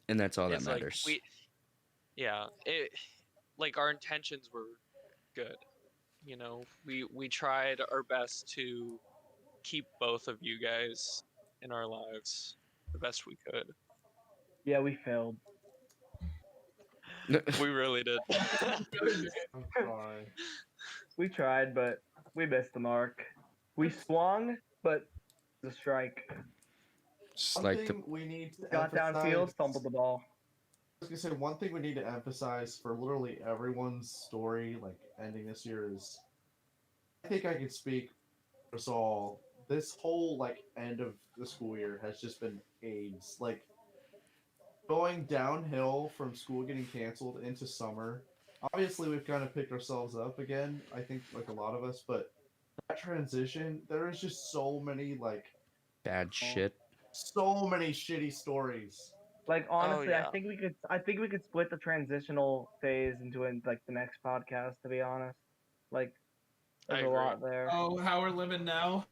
And that's all that It's like matters. it like our intentions were good. You know, we tried our best to keep both of you guys in our lives the best we could. yeah, we failed. We really did. I'm sorry. We tried, but we missed the mark. We swung, but the strike. Just One like the thing we need to Got emphasize. downfield, fumbled the ball. I was gonna say one thing we need to emphasize for literally everyone's story, like ending this year, is I think I can speak for us all. This whole like end of the school year has just been AIDS. Like going downhill from school getting canceled into summer. Obviously, we've kind of picked ourselves up again. I think like a lot of us, but that transition, there is just so many like bad shit. so many shitty stories. Like honestly, yeah. I think we could split the transitional phase into like the next podcast. To be honest, like there's a agree. lot there. Oh, how we're living now.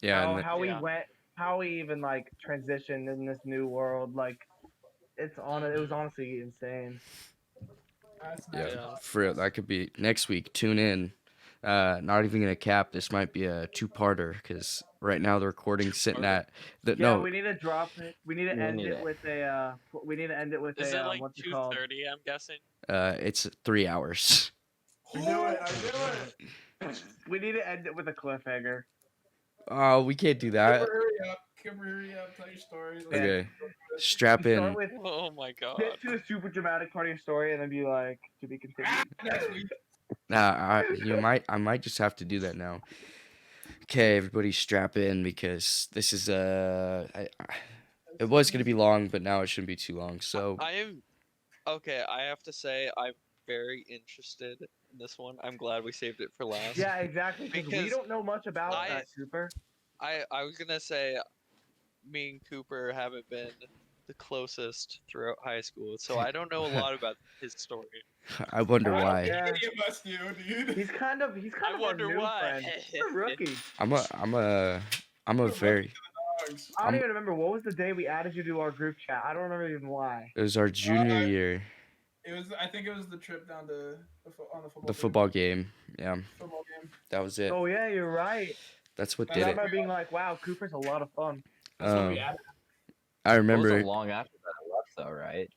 Yeah, and How we Yeah. went, how we even like transitioned in this new world. Like it was honestly insane. That's yeah, next Yeah. podcast. for real, that could be next week. Tune in. Not even gonna cap. This might be a two-parter because right now the recording's sitting at the Yeah, no. we need to drop it. We need to We end need it it. with a. We need to end it with Is it a. like What's it called? 2:30? I'm guessing. It's 3 hours. I knew it. I knew it. We need to end it with a cliffhanger. Oh, we can't do that. Cooper, hurry up, tell your story. Okay, strap We in. start with Oh my god. get to a super dramatic part of your story and then be like to be continued. Next week. I might just have to do that now. Okay, everybody, strap in because this is it was gonna be long, but now it shouldn't be too long. So I am okay. I have to say I'm very interested in this one. I'm glad we saved it for last. Yeah, exactly. Because we Because don't know much about I- that, Cooper. I was gonna say, me and Cooper haven't been the closest throughout high school, so I don't know a lot about his story. I wonder Oh, why. yeah. Any of us do, dude. He's kind of I our wonder new why. friend. He's a rookie. I'm a very. Dogs. I don't I'm- even remember what was the day we added you to our group chat. I don't remember even why. It was our junior year, It was. I think it was the trip down to on the football. the field. football game. Yeah, Football game. that was it. Oh yeah, you're right. That's what I did it. remember being like, "Wow, Cooper's a lot of fun." That's when we Um, added. I It remember. wasn't long after that I left, though, right?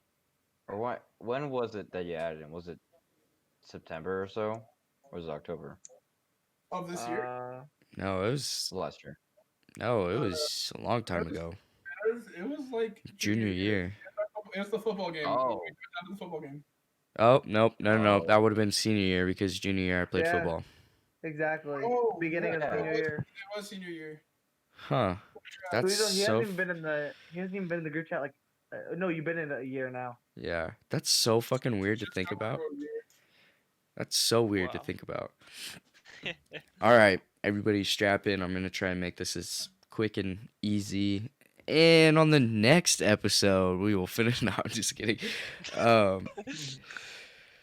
Or what? When was it that you added him? Was it September or so, or was it October? of this year. No, it was Last year. a long time ago. It was like Junior year. It was the football game. Oh. We went down to the football game. Oh, nope. No. Oh. That would have been senior year because junior year I played Yeah. football. Exactly. Oh, Beginning of yeah. senior year. It was senior year. Huh. That's He hasn't so. even been in the. He hasn't even been in the group chat. Like, no, you've been in it a year now. Yeah. That's so fucking weird to think about. That's so weird to Wow. think about. All right, everybody strap in. I'm going to try and make this as quick and easy. And on the next episode, we will finish. No, I'm just kidding.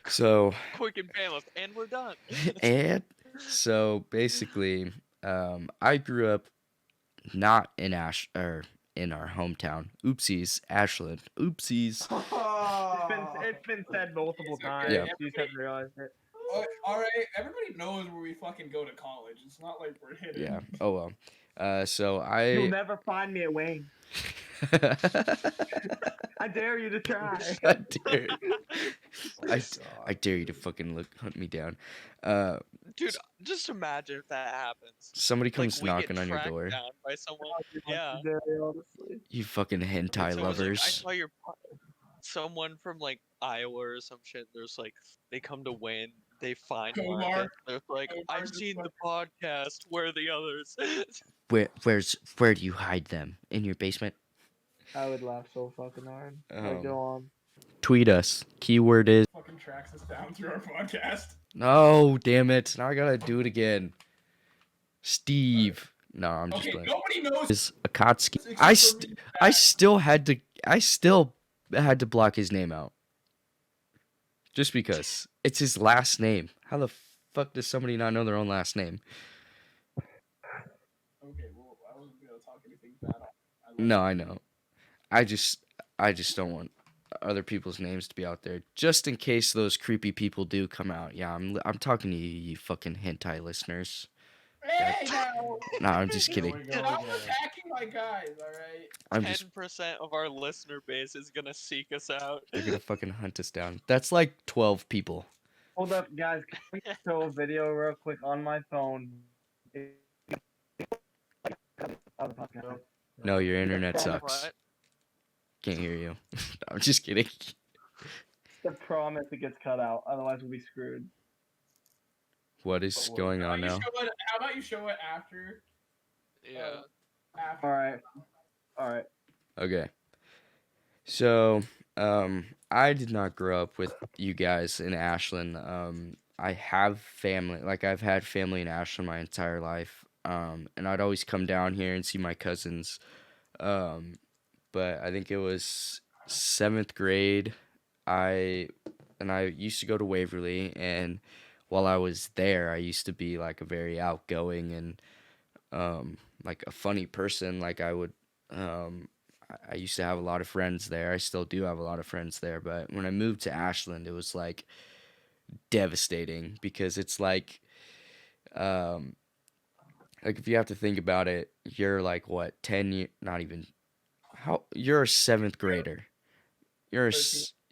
So, Quick and painless, and we're done. and so basically, I grew up not in in our hometown. Oopsies, Ashland. Oopsies. It's been said multiple It's okay. times. Yeah. You just haven't realized it. All right, everybody knows where we fucking go to college. It's not like we're hidden. Yeah. Oh well. So You'll I. never find me at Wayne. I dare you to try. I dare. I dare you to fucking hunt me down. Dude, just imagine if that happens. Somebody Like, comes we get knocking on your tracked door. down by someone. Yeah. Honestly. You fucking hentai Someone's like, I lovers. saw your someone from like Iowa or some shit. There's like they come to win. They find one. Komar. They're like, Komar I've just seen the podcast. Where are the others? Where do you hide them? In your basement? I would laugh so fucking hard. Um, Go on. Tweet us. Keyword is. Fucking tracks us down through our podcast. No, damn it! Now I gotta do it again. Steve. No, I'm just Okay, playing. nobody knows. Is Akatsuki. except I for me. still had to block his name out. Just because it's his last name. How the fuck does somebody not know their own last name? Okay, well, I wasn't gonna talk anything bad. No, I know. I just don't want other people's names to be out there, just in case those creepy people do come out. Yeah, I'm talking to you, you fucking hentai listeners. Hey, no. No, I'm just kidding. Stop attacking my guys, alright? I'm just 10% of our listener base is gonna seek us out. they're gonna fucking hunt us down. That's like 12 people. Hold up, guys. Can we show a video real quick on my phone? No, your internet sucks. What? Can't hear you. No, I'm just kidding. I promise it gets cut out. Otherwise, we'll be screwed. What is going on now? How about you show it after? Yeah. After. All right. Okay. So, I did not grow up with you guys in Ashland. I have family, like I've had family in Ashland my entire life. And I'd always come down here and see my cousins. But I think it was 7th grade. I used to go to Waverly, and while I was there, I used to be like a very outgoing and like a funny person. Like I used to have a lot of friends there. I still do have a lot of friends there. But when I moved to Ashland, it was like devastating because it's like if you have to think about it, you're like what not even you're a 7th grader.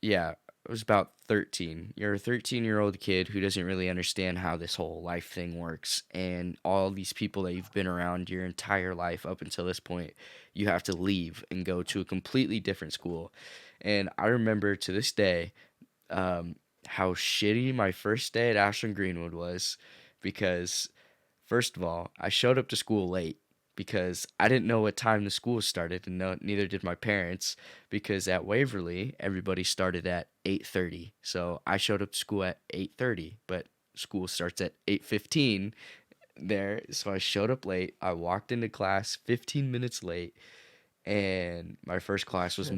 Yeah, it was about 13. You're a 13-year-old kid who doesn't really understand how this whole life thing works, and all these people that you've been around your entire life up until this point, you have to leave and go to a completely different school. And I remember to this day how shitty my first day at Ashland Greenwood was, because first of all, I showed up to school late because I didn't know what time the school started, and neither did my parents, because at Waverly, everybody started at 8:30. So I showed up to school at 8:30, but school starts at 8:15 there. So I showed up late. I walked into class 15 minutes late, and my first class was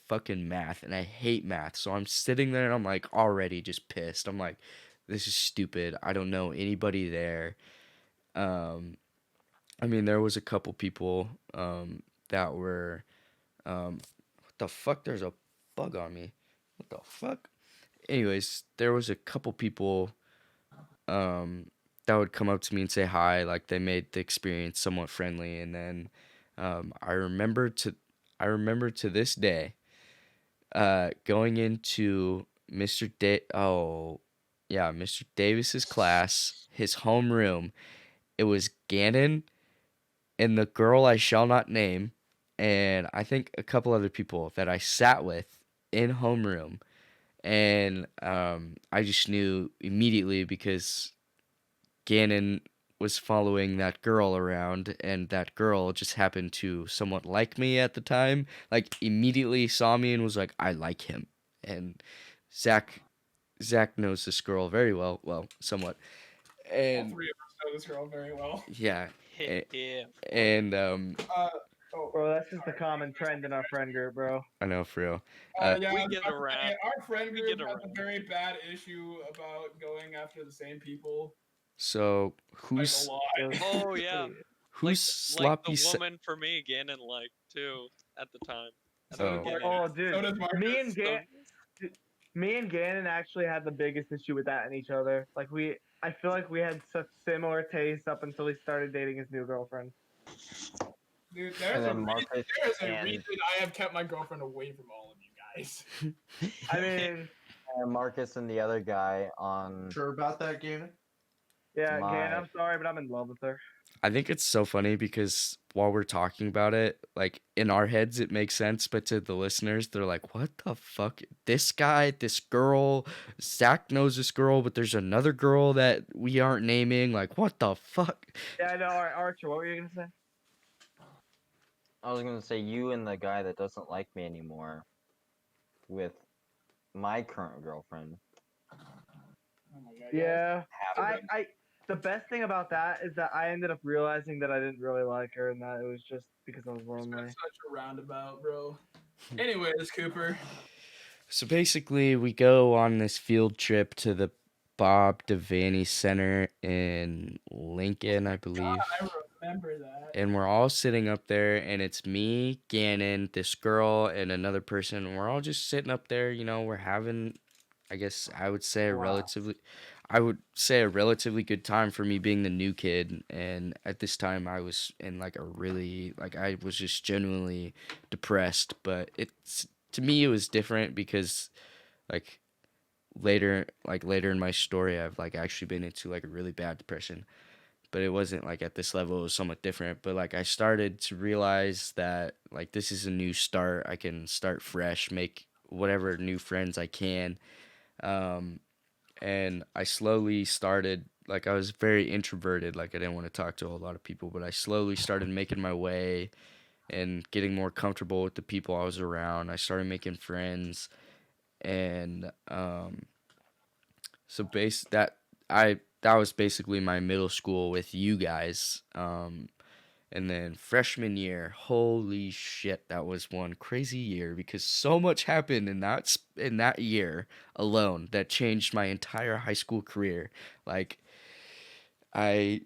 fucking math, and I hate math. So I'm sitting there and I'm like already just pissed. I'm like, this is stupid. I don't know anybody there. I mean, there was a couple people that were what the fuck? There's a bug on me. What the fuck? Anyways, there was a couple people that would come up to me and say hi, like they made the experience somewhat friendly. And then I remember to this day going into Mr. Mr. Davis's class, his homeroom. It was Gannon and the girl I shall not name, and I think a couple other people that I sat with in homeroom. And I just knew immediately because Gannon was following that girl around, and that girl just happened to somewhat like me at the time. Like immediately saw me and was like, "I like him." And Zach knows this girl very well, somewhat. All And three of us know this girl very well. yeah, Yeah. and Bro, that's just a common trend in our friend group, bro. I know for real. Yeah, We I was get about to around. say, our friend We group get has a around. very bad issue about going after the same people. So Like who's a lot. Oh yeah. who's Like sloppy? the woman for me, Gannon liked too at the time. I So think does Gannon- Marcus. Oh, dude, So does Marcus. me and so- Me and Gannon actually had the biggest issue with that in each other. Like I feel like we had such similar tastes up until he started dating his new girlfriend. Dude, And there's a then reason, Marcus there's a and reason I have kept my girlfriend away from all of you guys. I mean, Marcus and the other guy on Sure about that, Gannon? yeah, My- Gannon, I'm sorry, but I'm in love with her. I think it's so funny because while we're talking about it, like in our heads it makes sense, but to the listeners, they're like, "What the fuck? This guy, this girl, Zach knows this girl, but there's another girl that we aren't naming. Like, what the fuck?" Yeah, I know. All right, Archer, what were you gonna say? I was gonna say you and the guy that doesn't like me anymore with my current girlfriend. Oh my god. Yeah, happened. the best thing about that is that I ended up realizing that I didn't really like her, and that it was just because I was It's lonely. been such a roundabout, bro. Anyways, Cooper. So basically, we go on this field trip to the Bob Devaney Center in Lincoln, I believe. I remember that. And we're all sitting up there, and it's me, Gannon, this girl, and another person. And we're all just sitting up there, we're having, I guess I would say Wow. I would say a relatively good time for me being the new kid. And at this time I was in like a really, like I was just genuinely depressed, but to me it was different because like later in my story I've like actually been into like a really bad depression, but it wasn't like at this level. It was somewhat different. But like I started to realize that like this is a new start. I can start fresh, make whatever new friends I can. Um, and I slowly started like I was very introverted. Like I didn't want to talk to a lot of people, but I slowly started making my way and getting more comfortable with the people I was around. I started making friends, and so that was basically my middle school with you guys. And then freshman year, holy shit, that was one crazy year because so much happened in that year alone that changed my entire high school career. Like I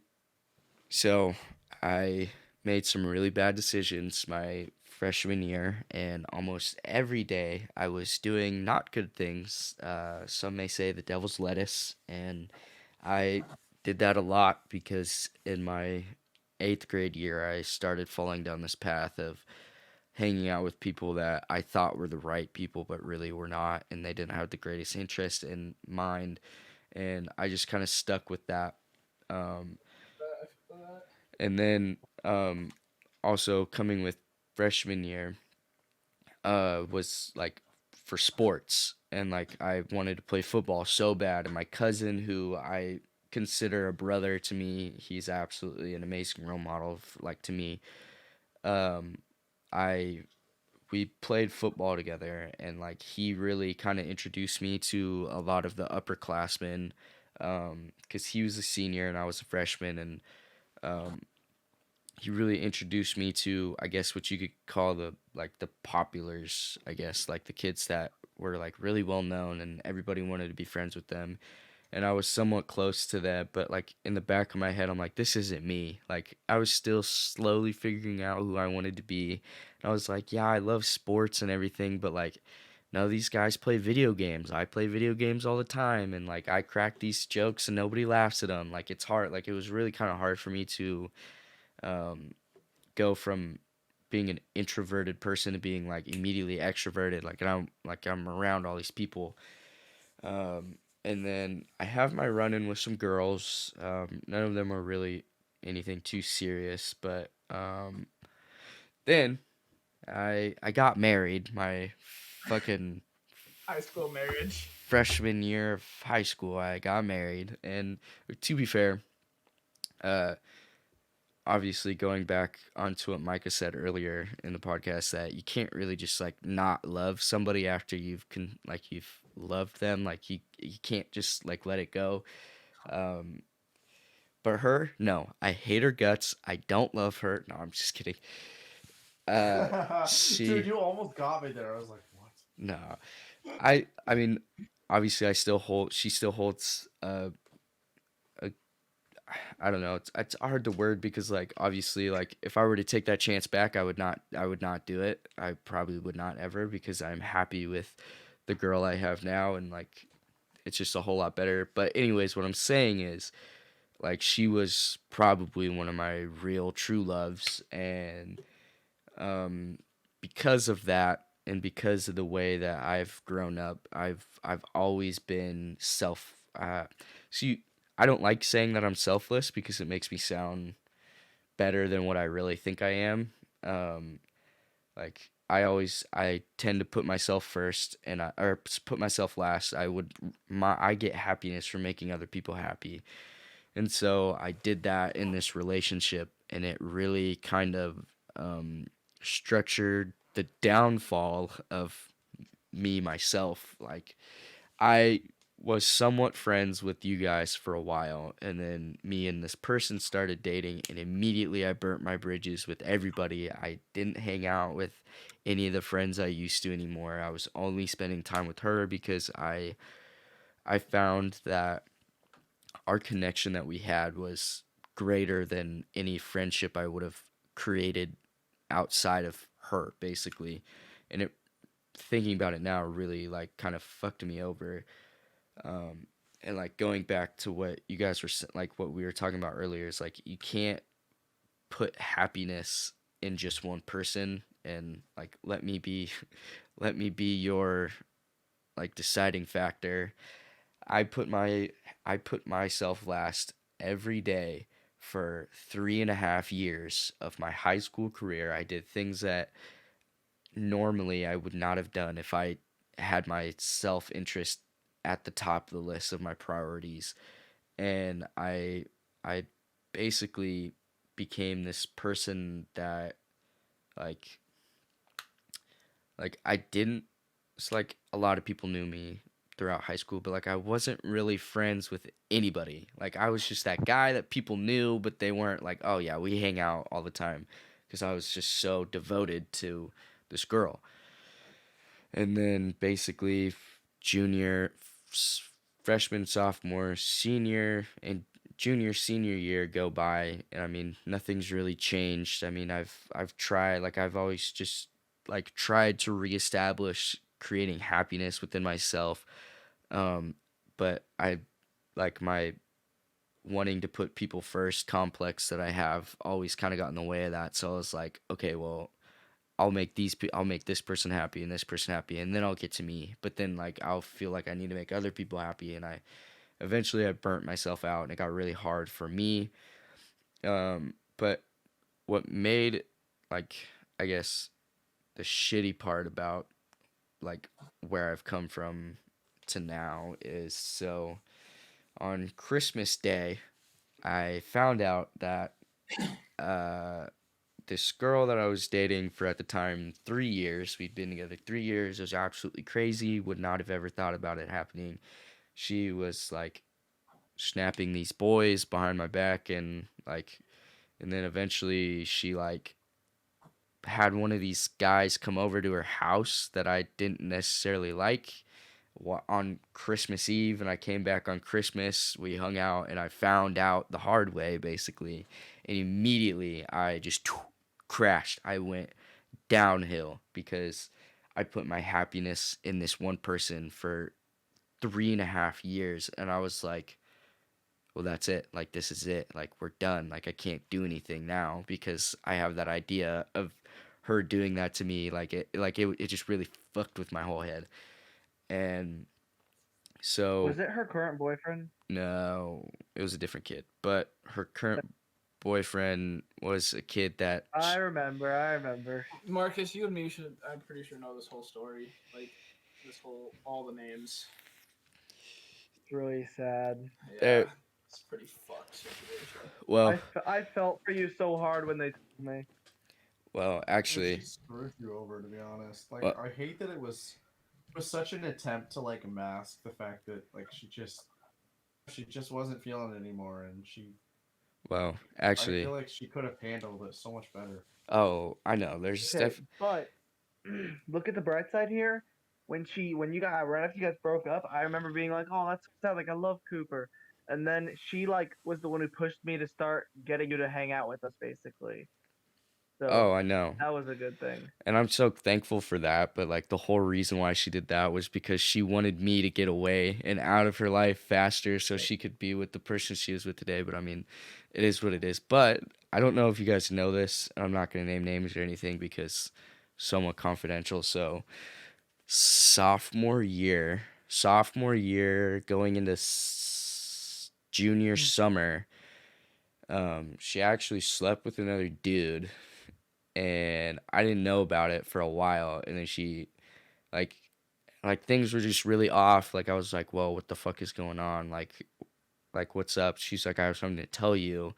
so I made some really bad decisions my freshman year, and almost every day I was doing not good things. Some may say the devil's lettuce, and I did that a lot because in my eighth grade year, I started falling down this path of hanging out with people that I thought were the right people, but really were not, and they didn't have the greatest interest in mind, and I just kind of stuck with that. Um, I feel that. and then also coming with freshman year was like for sports, and like I wanted to play football so bad, and my cousin who I consider a brother to me, he's absolutely an amazing role model like to me. um I We played football together, and like he really kind of introduced me to a lot of the upperclassmen, because he was a senior and I was a freshman, and um he really introduced me to, I guess, what you could call the populars, I guess, like the kids that were like really well known and everybody wanted to be friends with them. And I was somewhat close to that, but like in the back of my head I'm like, this isn't me. Like I was still slowly figuring out who I wanted to be. And I was like, yeah, I love sports and everything, but like none of these guys play video games. I play video games all the time, and like I crack these jokes and nobody laughs at them. Like it's hard. Like it was really kind of hard for me to um, go from being an introverted person to being like immediately extroverted. Like I'm around all these people, and then I have my run-in with some girls. None of them are really anything too serious, but then I got married my fucking High school marriage. freshman year of high school. I got married, and to be fair, uh, obviously going back onto what Micah said earlier in the podcast, that you can't really just like not love somebody after you've loved them. Like you can't just like let it go. Um, but her, no, I hate her guts. I don't love her. No, I'm just kidding. Dude, you almost got me there. I was like, what? No, I mean, obviously she still holds a I don't know, it's hard to word because like obviously like if I were to take that chance back, I would not do it. I probably would not ever, because I'm happy with the girl I have now, and like it's just a whole lot better. But anyways, what I'm saying is like she was probably one of my real true loves, and um, because of that, and because of the way that I've grown up, I've always been see, I don't like saying that I'm selfless because it makes me sound better than what I really think I am. Um, like I tend to put myself first, or put myself last. I get happiness from making other people happy, and so I did that in this relationship, and it really kind of structured the downfall of me myself. Like I was somewhat friends with you guys for a while, and then me and this person started dating, and immediately I burnt my bridges with everybody. I didn't hang out with any of the friends I used to anymore. I was only spending time with her because I found that our connection that we had was greater than any friendship I would have created outside of her, basically. And it, thinking about it now, really like kind of fucked me over. um and like going back to what you guys were like what we were talking about earlier, is like you can't put happiness in just one person, and like let me be let me be your like deciding factor. I put myself last every day for 3.5 years of my high school career. I did things that normally I would not have done if I had my self interest at the top of the list of my priorities. And I basically became this person that like I didn't, it's like a lot of people knew me throughout high school, but like I wasn't really friends with anybody. Like I was just that guy that people knew, but they weren't like, oh yeah, we hang out all the time, because I was just so devoted to this girl. And then basically junior, freshman, sophomore, senior, and senior year go by, and I mean nothing's really changed. I mean I've tried, like I've always just like tried to reestablish creating happiness within myself. um but I like my wanting to put people first complex that I have always kind of got in the way of that. So I was like, okay, well, I'll make this person happy and this person happy, and then I'll get to me. But then like I'll feel like I need to make other people happy, and I burnt myself out, and it got really hard for me. But what made, like, I guess the shitty part about like where I've come from to now is, so on Christmas Day I found out that uh this girl that I was dating for, at the time, 3 years. We'd been together 3 years. It was absolutely crazy. Would not have ever thought about it happening. She was like snapping these boys behind my back, and like, and then eventually she like had one of these guys come over to her house that I didn't necessarily like on Christmas Eve, and I came back on Christmas. We hung out, and I found out the hard way, basically. And immediately I just crashed. I went downhill because I put my happiness in this one person for 3.5 years, and I was like, well, that's it. Like, this is it. Like, we're done. Like, I can't do anything now because I have that idea of her doing that to me. Like it just really fucked with my whole head. And So Was it her current boyfriend? no, it was a different kid. But her current boyfriend was a kid that I remember. Marcus, you and me should. I'm pretty sure know this whole story. Like all the names. It's really sad. Yeah, there. it's a pretty fucked situation. Well, I felt for you so hard when they told me. well, She actually, screwed you over, to be honest. Like, Well- I hate that it was such an attempt to like mask the fact that like she just wasn't feeling it anymore, and well, I actually, feel like she could have handled it so much better. oh, I know. There's Okay, stuff. but look at the bright side here. When you guys right after you guys broke up, I remember being like, "Oh, that's sad. Like I love Cooper," and then she like was the one who pushed me to start getting you to hang out with us, basically. So Oh, I know. that was a good thing. And I'm so thankful for that. But like the whole reason why she did that was because she wanted me to get away and out of her life faster so she could be with the person she is with today. But I mean, it is what it is. But I don't know if you guys know this. I'm not going to name names or anything because somewhat confidential. So sophomore year, going into junior summer, she actually slept with another dude, and I didn't know about it for a while. And then she, like, things were just really off. Like I was like, "Whoa, what the fuck is going on? Like what's up?" She's like, "I have something to tell you,"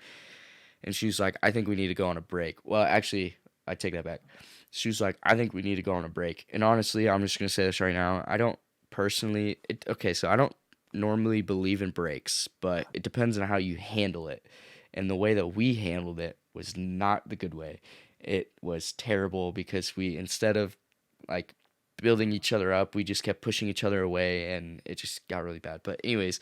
and she's like, "I think we need to go on a break." Well, actually, I take that back. She was like, "I think we need to go on a break." And honestly, I'm just gonna say this right now. I don't personally. Okay, so I don't normally believe in breaks, but it depends on how you handle it. And the way that we handled it was not the good way. It was terrible because we, instead of like building each other up, we just kept pushing each other away, and it just got really bad. But anyways,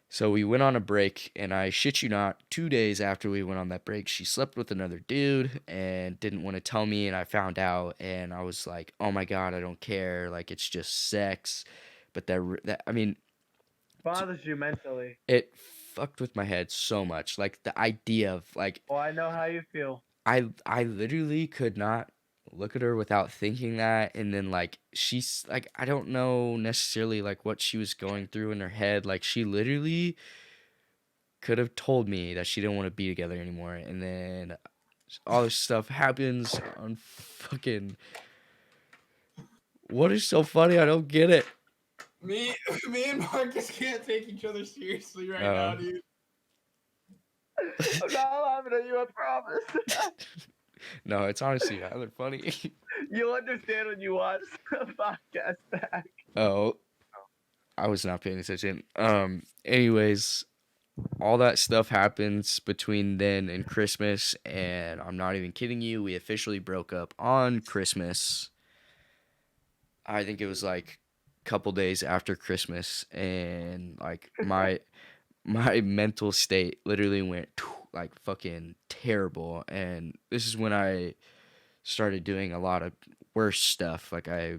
so we went on a break, and I shit you not, 2 days after we went on that break, she slept with another dude and didn't want to tell me, and I found out, and I was like, "Oh my god, I don't care. Like it's just sex." But that I mean, Bothers you mentally. it fucked with my head so much. Like the idea of like Oh, I know how you feel. I literally could not look at her without thinking that. And then like she's like, I don't know necessarily like what she was going through in her head. Like she literally could have told me that she didn't want to be together anymore, and then all this stuff happens on fucking. What is so funny? I don't get it. Me and Marcus can't take each other seriously right Oh. now, dude. I'm not laughing at you, I promise. No, it's honestly rather funny. You'll understand when you watch the podcast back. Oh, I was not paying attention. Anyways, all that stuff happens between then and Christmas, and I'm not even kidding you. We officially broke up on Christmas. I think it was like a couple days after Christmas, and like my mental state literally went like fucking terrible. And this is when I started doing a lot of worse stuff. Like I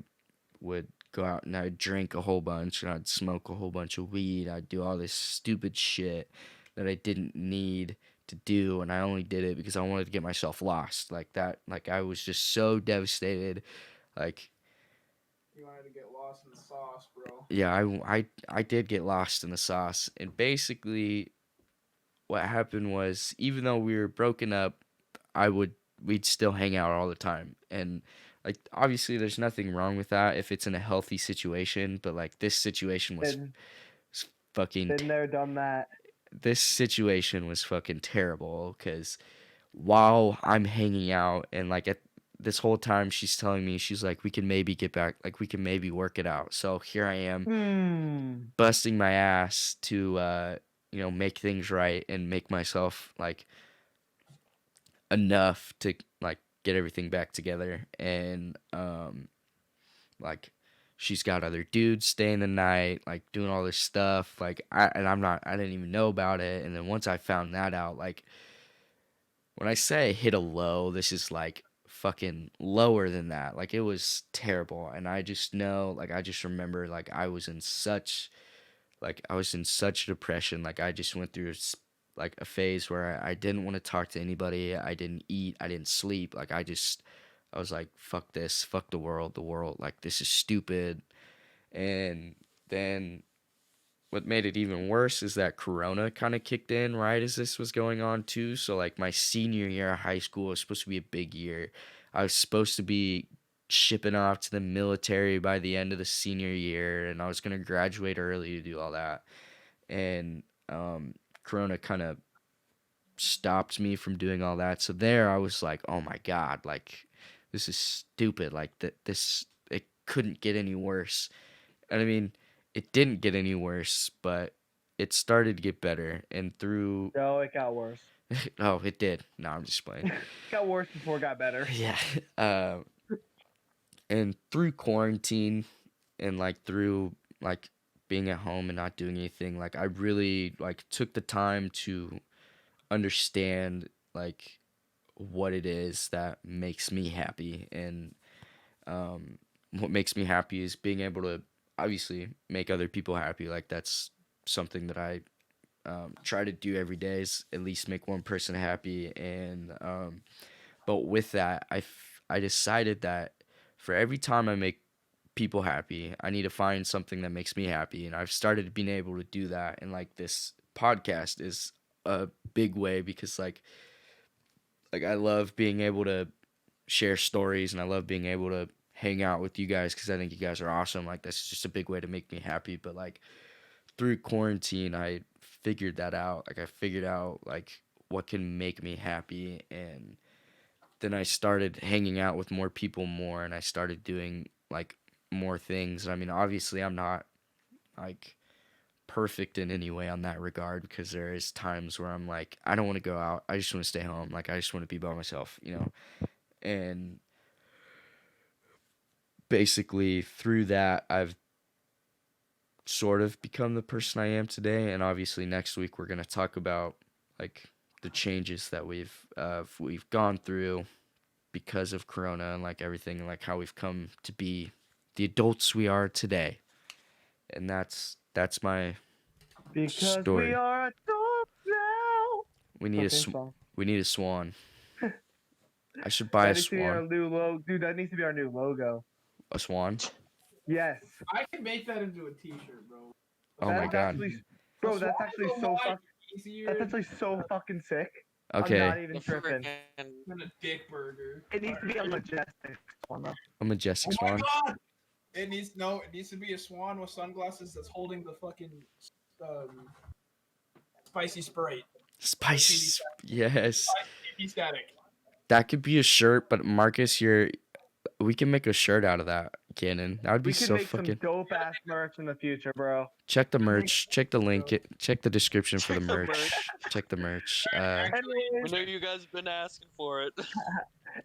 would go out and I'd drink a whole bunch, and I'd smoke a whole bunch of weed. I'd do all this stupid shit that I didn't need to do, and I only did it because I wanted to get myself lost. Like that, like I was just so devastated. Like You wanted to get lost in the sauce, bro. yeah, I did get lost in the sauce. And basically what happened was, even though we were broken up, we'd still hang out all the time. And like obviously there's nothing wrong with that if it's in a healthy situation, but like this situation was Been, fucking been there, done that. this situation was fucking terrible, because while I'm hanging out, and like at this whole time she's telling me, she's like, we can maybe get back, like we can maybe work it out. So here I am busting my ass to make things right and make myself like enough to like get everything back together. And like she's got other dudes staying the night, like doing all this stuff, like I didn't even know about it. And then once I found that out, like when I say I hit a low, this is like fucking lower than that. Like it was terrible. And I just know, like I just remember, like I was in such depression. Like I just went through like a phase where I didn't want to talk to anybody. I didn't eat. I didn't sleep. Like I was like, fuck this, fuck the world, like this is stupid. And then what made it even worse is that Corona kind of kicked in right as this was going on too. So like my senior year of high school was supposed to be a big year. I was supposed to be shipping off to the military by the end of the senior year, and I was gonna graduate early to do all that. And Corona kind of stopped me from doing all that. So there, I was like, oh my god, like this is stupid. Like this, it couldn't get any worse. And I mean, it didn't get any worse, but it started to get better. And through No, it got worse. oh, it did. No, I'm just playing. It got worse before it got better. Yeah. And through quarantine and like through like being at home and not doing anything, like I really like took the time to understand like what it is that makes me happy. And what makes me happy is being able to obviously make other people happy. Like that's something that I try to do every day, is at least make one person happy. And but with that, I decided that for every time I make people happy, I need to find something that makes me happy. And I've started being able to do that. And like this podcast is a big way, because like I love being able to share stories, and I love being able to hang out with you guys because I think you guys are awesome. Like that's just a big way to make me happy. But like through quarantine, I figured that out. Like I figured out like what can make me happy. And then I started hanging out with more people more, and I started doing like more things. I mean, obviously I'm not like perfect in any way on that regard, because there is times where I'm like, I don't want to go out. I just want to stay home. Like I just want to be by myself, you know? And basically through that, I've sort of become the person I am today. And obviously next week we're going to talk about like the changes that we've gone through because of Corona, and like everything, like how we've come to be the adults we are today. And that's my Because story. we are adults now. We need Fucking song. we need a swan. I should buy That a needs to be our swan. new logo. Dude, that needs to be our new logo. A swan? Yes. I can make that into a T-shirt, bro. Oh my That's god. actually, bro, that's actually so that's actually so fucking sick. I'm not Okay, even The tripping. freaking than a dick burger. It needs to be a majestic one though. a majestic Oh my swan. god! It needs to be a swan with sunglasses that's holding the fucking spicy Sprite. Spicy. Yes. TV static. That could be a shirt, but Marcus, we can make a shirt out of that, Cannon. That would be We can so make fucking. some dope ass merch in the future, bro. Check the merch. Check the link. Check the description for the Check the merch. merch. Check the merch. we Anyways, know you guys been asking for it.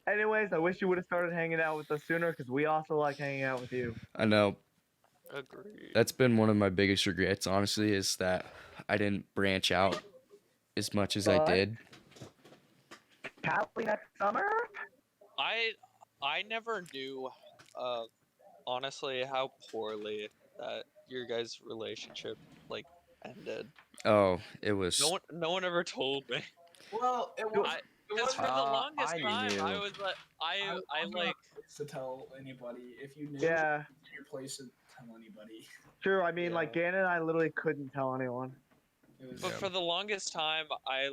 I wish you would have started hanging out with us sooner, because we also like hanging out with you. I know Agreed. that's been one of my biggest regrets, honestly, is that I didn't branch out as much as I But- did. Cali next summer? I never knew, honestly, how poorly that your guys' relationship like ended. Oh, it was. No one ever told me. Well, it was. Because for the longest I time, I knew. was like, I like. To tell anybody if you knew. Yeah, It's your place to tell anybody. true. I mean, Yeah. like, Gannon and I literally couldn't tell anyone. It was, But for the longest time, I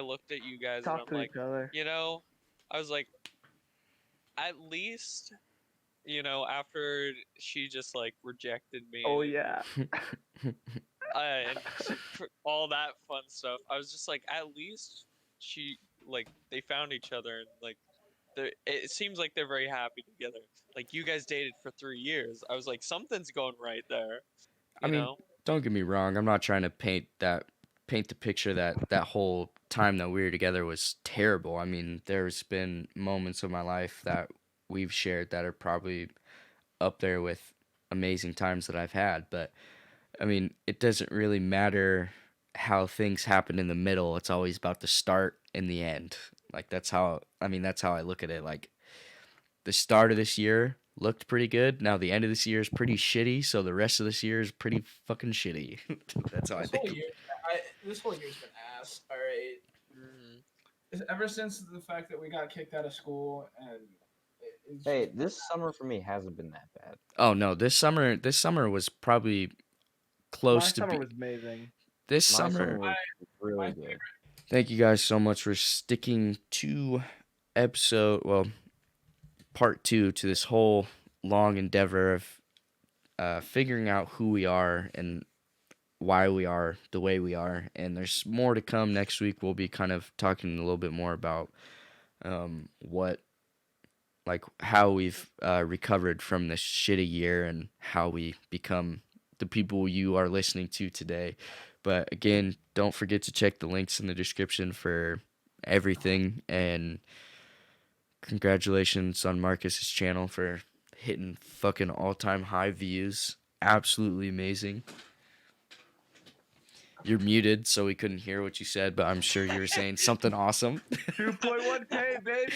looked at you guys Talk and to I'm like, each other. you know, I was like, at least, you know, after she just like rejected me. Oh, yeah. And for all that fun stuff, I was just like, at least they found each other, and like it seems like they're very happy together. Like you guys dated for 3 years. I was like, something's going right there. I You mean, know? don't get me wrong. I'm not trying to paint the picture that whole time that we were together was terrible. I mean, there's been moments of my life that we've shared that are probably up there with amazing times that I've had. But I mean, it doesn't really matter how things happen in the middle. It's always about the start and the end. Like that's how I look at it. Like the start of this year looked pretty good. Now the end of this year is pretty shitty, so the rest of this year is pretty fucking shitty. That's how I this think. whole year, this whole year's been ass. All right. Mhm. Ever since the fact that we got kicked out of school and. It's Hey, just- this summer for me hasn't been that bad. Oh no, this summer was probably close My to summer be was amazing. this My summer. summer was really my good. Thank you guys so much for sticking to part 2 to this whole long endeavor of figuring out who we are and why we are the way we are. And there's more to come next week. We'll be kind of talking a little bit more about how we've recovered from this shitty year and how we become the people you are listening to today. But again, don't forget to check the links in the description for everything. And congratulations on Marcus's channel for hitting fucking all-time high views. Absolutely amazing. You're muted, so we couldn't hear what you said, but I'm sure you were saying something awesome. 2.1K, baby.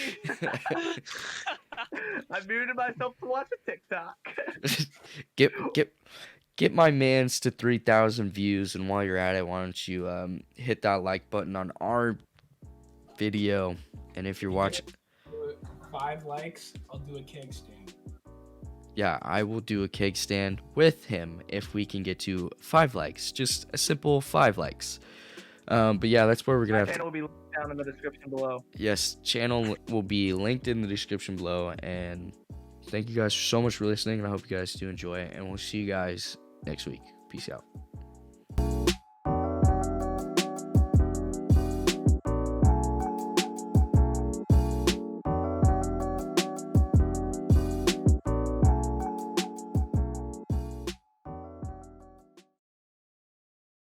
I muted myself to watch a TikTok. Get my mans to 3,000 views, and while you're at it, why don't you hit that like button on our video? And if you're watching, 5 likes, I'll do a keg stand. yeah, I will do a keg stand with him if we can get to 5 likes. Just a simple 5 likes. But yeah, that's where we're gonna have Channel will be linked down in the description below. Yes, channel will be linked in the description below. And thank you guys so much for listening, and I hope you guys do enjoy it. And we'll see you guys next week. Peace out.